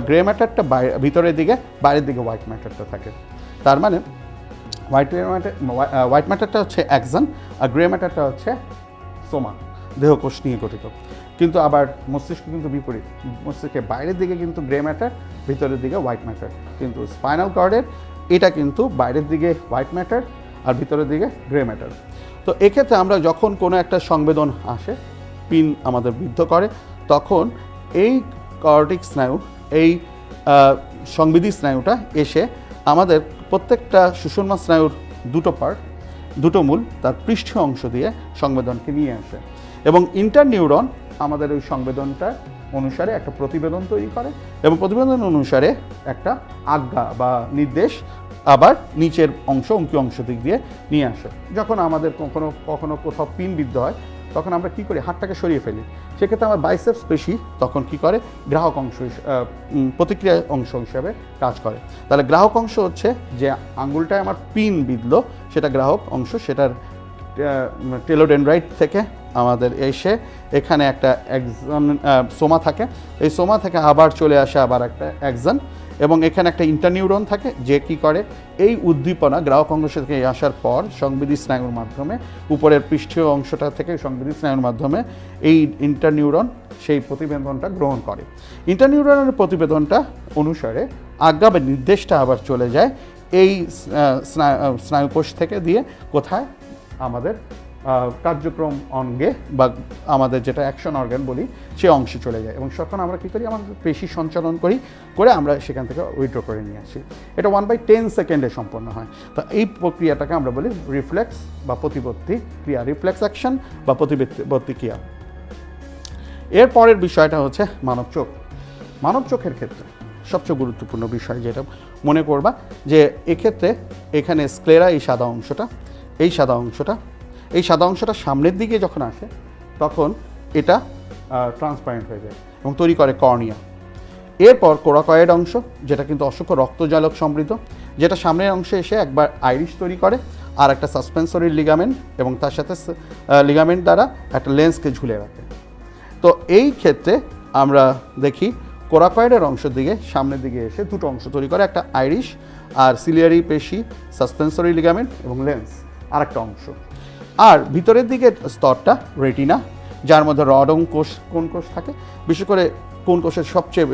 Speaker 1: গ্রে ম্যাটারটা ভিতরের দিকে, বাইরের দিকে হোয়াইট ম্যাটারটা থাকে। তার মানে হোয়াইট ম্যাটারটা হচ্ছে অ্যাক্সন, আর গ্রে ম্যাটারটা হচ্ছে সোমা, দেহকোষ নিয়ে গঠিত। কিন্তু আবার মস্তিষ্ক কিন্তু বিপরীত, মস্তিষ্কের বাইরের দিকে কিন্তু গ্রে ম্যাটার, ভিতরের দিকে হোয়াইট ম্যাটার। কিন্তু স্পাইনাল কর্ডের এটা কিন্তু বাইরের দিকে হোয়াইট ম্যাটার আর ভিতরের দিকে গ্রে ম্যাটার। তো এক্ষেত্রে আমরা যখন কোনো একটা সংবেদন আসে, পিন আমাদের বিদ্ধ করে, তখন এই কর্টিক স্নায়ু, এই সংবেদী স্নায়ুটা এসে আমাদের প্রত্যেকটা সুষুম্না স্নায়ুর দুটো মূল, তার পৃষ্ঠীয় অংশ দিয়ে সংবেদনকে নিয়ে আসে, এবং ইন্টারনিউরন আমাদের ওই সংবেদনটা অনুসারে একটা প্রতিবেদন তৈরি করে, এবং প্রতিবেদন অনুসারে একটা আজ্ঞা বা নির্দেশ আবার নিচের অংশ, অঙ্কীয় অংশ দিক দিয়ে নিয়ে আসে। যখন আমাদের কখনো কোথাও পিন বিদ্ধ হয়, তখন আমরা কী করি, হাতটাকে সরিয়ে ফেলি। সেক্ষেত্রে আমার বাইসেপস পেশি তখন কী করে, গ্রাহক অংশ প্রতিক্রিয়া অংশ হিসাবে কাজ করে। তাহলে গ্রাহক অংশ হচ্ছে যে আঙ্গুলটায় আমার পিন বিঁধলো, সেটা গ্রাহক অংশ, সেটার টেলোডেনড্রাইট থেকে আমাদের এসে এখানে একটা অ্যাক্সন সোমা থাকে, এই সোমা থেকে আবার চলে আসে আবার একটা অ্যাক্সন, এবং এখানে একটা ইন্টারনিউরন থাকে যে কি করে এই উদ্দীপনা গ্রাহক অংশ থেকে আসার পর সংবেদী স্নায়ুর মাধ্যমে উপরের পৃষ্ঠীয় অংশটা থেকে সংবেদী স্নায়ুর মাধ্যমে এই ইন্টারনিউরন সেই প্রতিবেদনটা গ্রহণ করে। ইন্টারনিউরনের প্রতিবেদনটা অনুসারে আজ্ঞা বা নির্দেশটা আবার চলে যায় এই স্নায়ুকোষ থেকে দিয়ে কোথায়, আমাদের কার্যক্রম অঙ্গে বা আমাদের যেটা অ্যাকশন অর্গান বলি সে অংশে চলে যায়, এবং তখন আমরা কী করি, আমাদের পেশি সঞ্চালন করে আমরা সেখান থেকে উইথড্র করে নিয়ে আসি। এটা 1/10 সেকেন্ডে সম্পন্ন হয়। তো এই প্রক্রিয়াটাকে আমরা বলি রিফ্লেক্স বা প্রতিবর্তী ক্রিয়া, রিফ্লেক্স অ্যাকশন বা প্রতিবর্তী ক্রিয়া। এর পরের বিষয়টা হচ্ছে মানব চোখ। মানব চোখের ক্ষেত্রে সবচেয়ে গুরুত্বপূর্ণ বিষয় যেটা মনে করবা যে এক্ষেত্রে এখানে স্ক্লেরা, এই সাদা অংশটা সামনের দিকে যখন আসে তখন এটা ট্রান্সপারেন্ট হয়ে যায় এবং তৈরি করে কর্নিয়া। এরপর কোরাকয়েড অংশ, যেটা কিন্তু অসংখ্য রক্তজালক সমৃদ্ধ, যেটা সামনের অংশে এসে একবার আইরিশ তৈরি করে আর একটা সাসপেন্সরি লিগামেন্ট, এবং তার সাথে লিগামেন্ট দ্বারা একটা লেন্সকে ঝুলে রাখে। তো এই ক্ষেত্রে আমরা দেখি কোরাকয়েডের অংশের দিকে সামনের দিকে এসে দুটো অংশ তৈরি করে, একটা আইরিশ আর সিলিয়ারি পেশি, সাসপেন্সরি লিগামেন্ট এবং লেন্স আর একটা অংশ। আর ভিতরের দিকের স্তরটা রেটিনা, যার মধ্যে রডং কোষ, কোন কোষ থাকে, বিশেষ করে কোন কোষের সবচেয়ে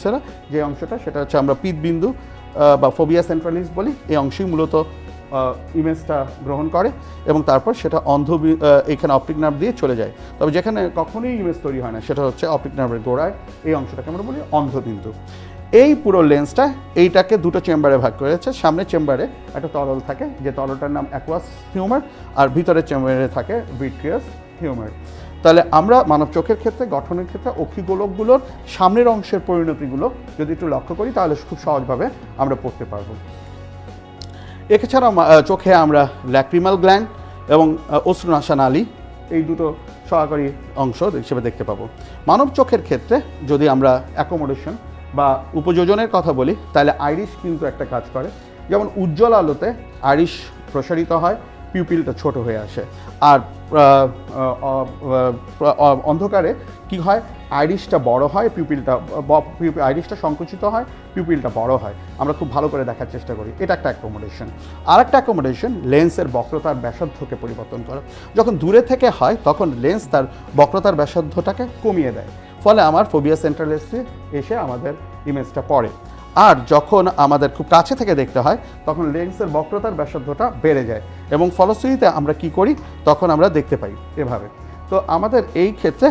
Speaker 1: সেরা যে অংশটা সেটা হচ্ছে আমরা পিতবিন্দু বা ফোবিয়া সেন্ট্রালিস বলি, এই অংশই মূলত ইমেজটা গ্রহণ করে এবং তারপর সেটা এখানে অপটিক নার্ভ দিয়ে চলে যায়। তবে যেখানে কখনোই ইমেজ তৈরি হয় না সেটা হচ্ছে অপটিক নার্ভের গোড়ায়, এই অংশটাকে আমরা বলি অন্ধবিন্দু। এই পুরো লেন্সটা এইটাকে দুটো চেম্বারে ভাগ করেছে। সামনের চেম্বারে একটা তরল থাকে, যে তরলটার নাম অ্যাকুয়াস হিউমার, আর ভিতরের চেম্বারে থাকে ভিট্রিয়াস হিউমার। তাহলে আমরা মানব চোখের ক্ষেত্রে গঠনের ক্ষেত্রে অক্ষিগোলকগুলোর সামনের অংশের পরিণতিগুলো যদি একটু লক্ষ্য করি তাহলে খুব সহজভাবে আমরা পড়তে পারবো। এছাড়া চোখে আমরা ল্যাক্রিমাল গ্ল্যান্ড এবং অশ্রুনাশা নালী, এই দুটো সহকারী অংশ হিসেবে দেখতে পাবো। মানব চোখের ক্ষেত্রে যদি আমরা অ্যাকোমোডেশন বা উপযোজনের কথা বলি তাহলে আইরিশ কিন্তু একটা কাজ করে। যেমন উজ্জ্বল আলোতে আইরিশ প্রসারিত হয়, পিউপিলটা ছোট হয়ে আসে, আর অন্ধকারে কি হয়, আইরিশটা বড় হয়, আইরিশটা সংকুচিত হয়, পিউপিলটা বড় হয়। আমরা খুব ভালো করে দেখার চেষ্টা করি, এটা একটা অ্যাকোমোডেশন। আর একটা অ্যাকোমোডেশন লেন্সের বক্রতার ব্যাসার্ধকে পরিবর্তন করা। যখন দূরে থেকে হয় তখন লেন্স তার বক্রতার ব্যাসার্ধটাকে কমিয়ে দেয়, ফলে আমার ফোবিয়া সেন্ট্রালিসে এসে আমাদের ইমেজটা পড়ে। আর যখন আমাদের খুব কাছে থেকে দেখতে হয় তখন লেন্সের বক্রতার ব্যাসার্ধটা বেড়ে যায় এবং ফলশ্রুতিতে আমরা কি করি, তখন আমরা দেখতে পাই এভাবে। তো আমাদের এই ক্ষেত্রে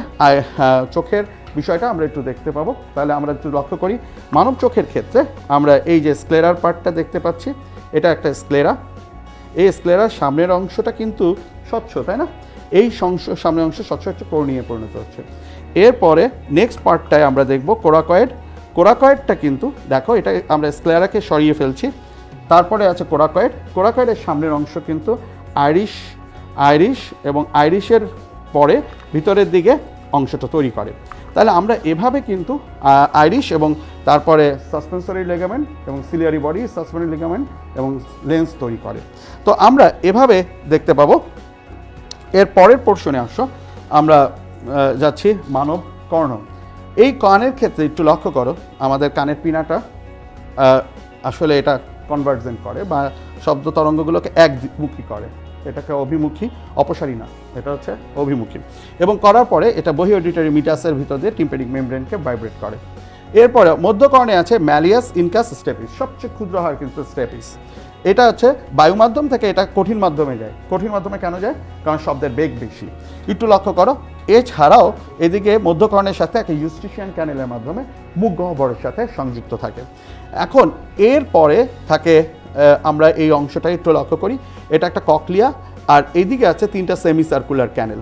Speaker 1: চোখের বিষয়টা আমরা একটু দেখতে পাবো। তাহলে আমরা একটু লক্ষ্য করি, মানব চোখের ক্ষেত্রে আমরা এই যে স্ক্লেরার পার্টটা দেখতে পাচ্ছি, এটা একটা স্ক্লেরা। এই স্ক্লেরার সামনের অংশটা কিন্তু স্বচ্ছ, তাই না? এই সামনের অংশ স্বচ্ছ হচ্ছে কর্নিয়ায় পরিণত হচ্ছে। এরপরে নেক্সট পার্টটায় আমরা দেখব কোরাকয়েড। কোরাকয়েডটা কিন্তু দেখো, এটা আমরা স্ক্লেরাকে সরিয়ে ফেলছি, তারপরে আছে কোরাকয়েড। কোরাকয়েডের সামনের অংশ কিন্তু আইরিশ এবং আইরিশের পরে ভিতরের দিকে অংশটা তৈরি করে। তাহলে আমরা এভাবে কিন্তু আইরিশ এবং তারপরে সাসপেন্সরি লিগামেন্ট এবং সিলিয়ারি বডি, সাসপেন্সরি লিগামেন্ট এবং লেন্স তৈরি করে। তো আমরা এভাবে দেখতে পাবো। এর পরের পোর্শনে আসো, আমরা যাচ্ছি মানব কর্ণ। এই কানের ক্ষেত্রে একটু লক্ষ্য করো, আমাদের কানের পিনাটা আসলে এটা কনভার্জেন্ট করে বা শব্দ তরঙ্গগুলোকে একমুখী করে, এটাকে অভিমুখী, অপসারী না, এটা হচ্ছে অভিমুখী। এবং করার পরে এটা বহি অডিটরি মিটাসের ভিতর দিয়ে টিম্প্যানিক মেমব্রেনকে ভাইব্রেট করে। এরপরে মধ্যকর্ণে আছে ম্যালিয়াস ইনকাস স্টেপিস, সবচেয়ে ক্ষুদ্র হয় কিন্তু স্টেপিস। এটা হচ্ছে বায়ু মাধ্যম থেকে এটা কঠিন মাধ্যমে যায়। কঠিন মাধ্যমে কেন যায়? কারণ শব্দের বেগ বেশি। একটু লক্ষ্য করো, এছাড়াও এদিকে মধ্যকর্ণের সাথে একটা ইউস্টিশিয়ান ক্যানেলের মাধ্যমে মুখ গহ্বরের সাথে সংযুক্ত থাকে। এখন এর পরে থাকে আমরা এই অংশটা একটু লক্ষ্য করি, এটা একটা ককলিয়া, আর এইদিকে আছে তিনটা সেমি সার্কুলার ক্যানেল।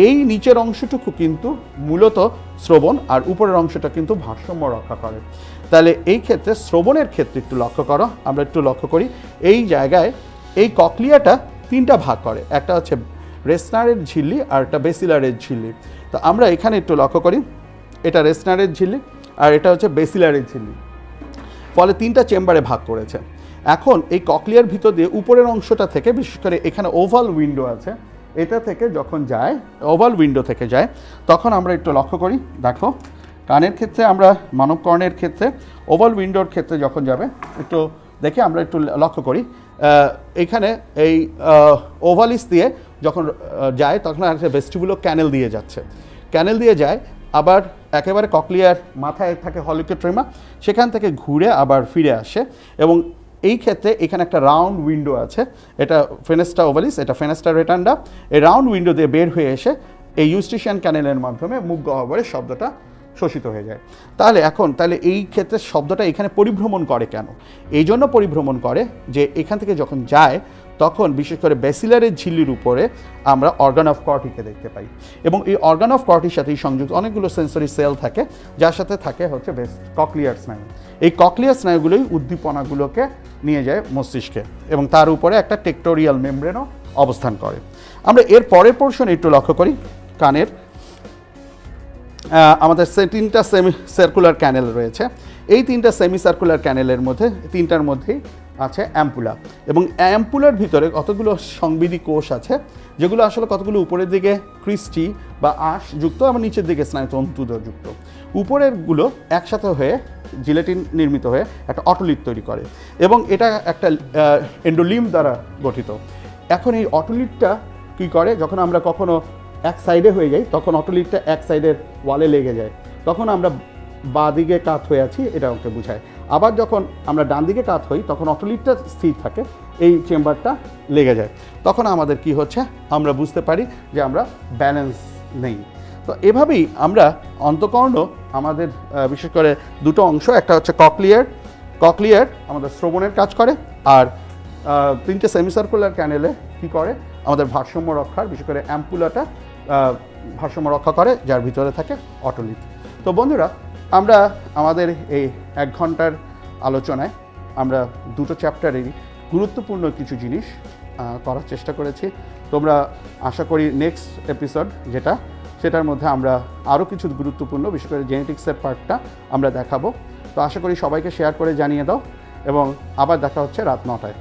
Speaker 1: এই নিচের অংশটুকু কিন্তু মূলত শ্রবণ, আর উপরের অংশটা কিন্তু ভারসাম্য রক্ষা করে। তাহলে এই ক্ষেত্রে শ্রবণের ক্ষেত্রে একটু লক্ষ্য করো, আমরা একটু লক্ষ্য করি এই জায়গায় এই ককলিয়াটা তিনটা ভাগ করে। একটা হচ্ছে রেসনারের ঝিল্লি আর একটা বেসিলারের ঝিল্লি। তো আমরা এখানে একটু লক্ষ্য করি, এটা রেসনারের ঝিল্লি আর এটা হচ্ছে বেসিলারের ঝিল্লি, ফলে 3টা চেম্বারে ভাগ করেছে। এখন এই ককলিয়ার ভিতর দিয়ে উপরের অংশটা থেকে, বিশেষ করে এখানে ওভাল উইন্ডো আছে, এটা থেকে যখন যায়, ওভাল উইন্ডো থেকে যায়, তখন আমরা একটু লক্ষ্য করি, দেখো কানের ক্ষেত্রে আমরা মানব কর্ণের ক্ষেত্রে ওভাল উইন্ডোর ক্ষেত্রে যখন যাবে একটু দেখে আমরা একটু লক্ষ্য করি, এখানে এই ওভালিস দিয়ে যখন যায় তখন একটা ভেস্টিবুলার ক্যানেল দিয়ে যাচ্ছে, ক্যানেল দিয়ে যায়, আবার একেবারে ককলিয়ার মাথায় থাকে হলিকোট্রিমা, সেখান থেকে ঘুরে আবার ফিরে আসে। এবং এই ক্ষেত্রে এখানে একটা রাউন্ড উইন্ডো আছে, এটা ফেনেস্টা ওভালিস, এটা ফেনেস্টা রেটান্ডা। এই রাউন্ড উইন্ডো দিয়ে বের হয়ে এসে এই ইউস্টিশিয়ান ক্যানেলের মাধ্যমে মুখ গহ্বরে শব্দটা শোষিত হয়ে যায়। তাহলে এই ক্ষেত্রে শব্দটা এখানে পরিভ্রমণ করে কেন? এই জন্য পরিভ্রমণ করে যে এখান থেকে যখন যায় তখন বিশেষ করে বেসিলারের ঝিল্লির উপরে আমরা অর্গান অফ কর্টিকে দেখতে পাই, এবং এই অর্গান অফ কর্টির সাথেই সংযুক্ত অনেকগুলো সেন্সরি সেল থাকে, যার সাথে থাকে হচ্ছে ককলিয়ার স্নায়ু। এই ককলিয়ার স্নায়ুগুলোই উদ্দীপনাগুলোকে নিয়ে যায় মস্তিষ্কে, এবং তার উপরে একটা টেক্টোরিয়াল মেমব্রেনও অবস্থান করে। আমরা এর পরের পোর্শনে একটু লক্ষ্য করি, কানের আমাদের 3টা সেমি সার্কুলার ক্যানেল রয়েছে। এই 3টা সেমি সার্কুলার ক্যানেলের মধ্যে 3টার মধ্যেই আছে অ্যাম্পুলা, এবং অ্যাম্পুলার ভিতরে কতগুলো সংবিধি কোষ আছে, যেগুলো আসলে কতগুলো উপরের দিকে ক্রিস্টি বা আঁশ যুক্ত, এবং নিচের দিকে স্নায়ুতন্তু যুক্ত। উপরেরগুলো একসাথে হয়ে জিলেটিন নির্মিত হয়ে একটা অটোলিট তৈরি করে, এবং এটা একটা এন্ডোলিম দ্বারা গঠিত। এখন এই অটোলিটটা কী করে, যখন আমরা কখনো এক সাইডে হয়ে যাই তখন অটোলিটটা এক সাইডের ওয়ালে লেগে যায়, তখন আমরা বাঁ দিকে কাত হয়ে আছি এটা ওকে বোঝায়। আবার যখন আমরা ডান দিকে কাত হই তখন অটোলিটটা স্থির থাকে, এই চেম্বারটা লেগে যায়, তখন আমাদের কি হচ্ছে আমরা বুঝতে পারি যে আমরা ব্যালেন্স নেই। তো এভাবেই আমরা অন্তঃকর্ণ আমাদের বিশেষ করে দুটো অংশ, একটা হচ্ছে ককলিয়ার আমাদের শ্রবণের কাজ করে, আর 3টে সেমিসার্কুলার ক্যানেলে কি করে আমাদের ভারসাম্য রক্ষার, বিশেষ করে অ্যাম্পুলাটা ভারসাম্য রক্ষা করে, যার ভিতরে থাকে অটোলিট। তো বন্ধুরা, আমরা আমাদের এই 1 ঘন্টার আলোচনায় আমরা দুটো চ্যাপ্টারেরই গুরুত্বপূর্ণ কিছু জিনিস করার চেষ্টা করেছি। তোমরা আশা করি নেক্সট এপিসোড সেটার মধ্যে আমরা আরও কিছু গুরুত্বপূর্ণ, বিশেষ করে জেনেটিক্সের পার্টটা আমরা দেখাবো। তো আশা করি সবাইকে শেয়ার করে জানিয়ে দাও, এবং আবার দেখা হচ্ছে রাত 9টায়।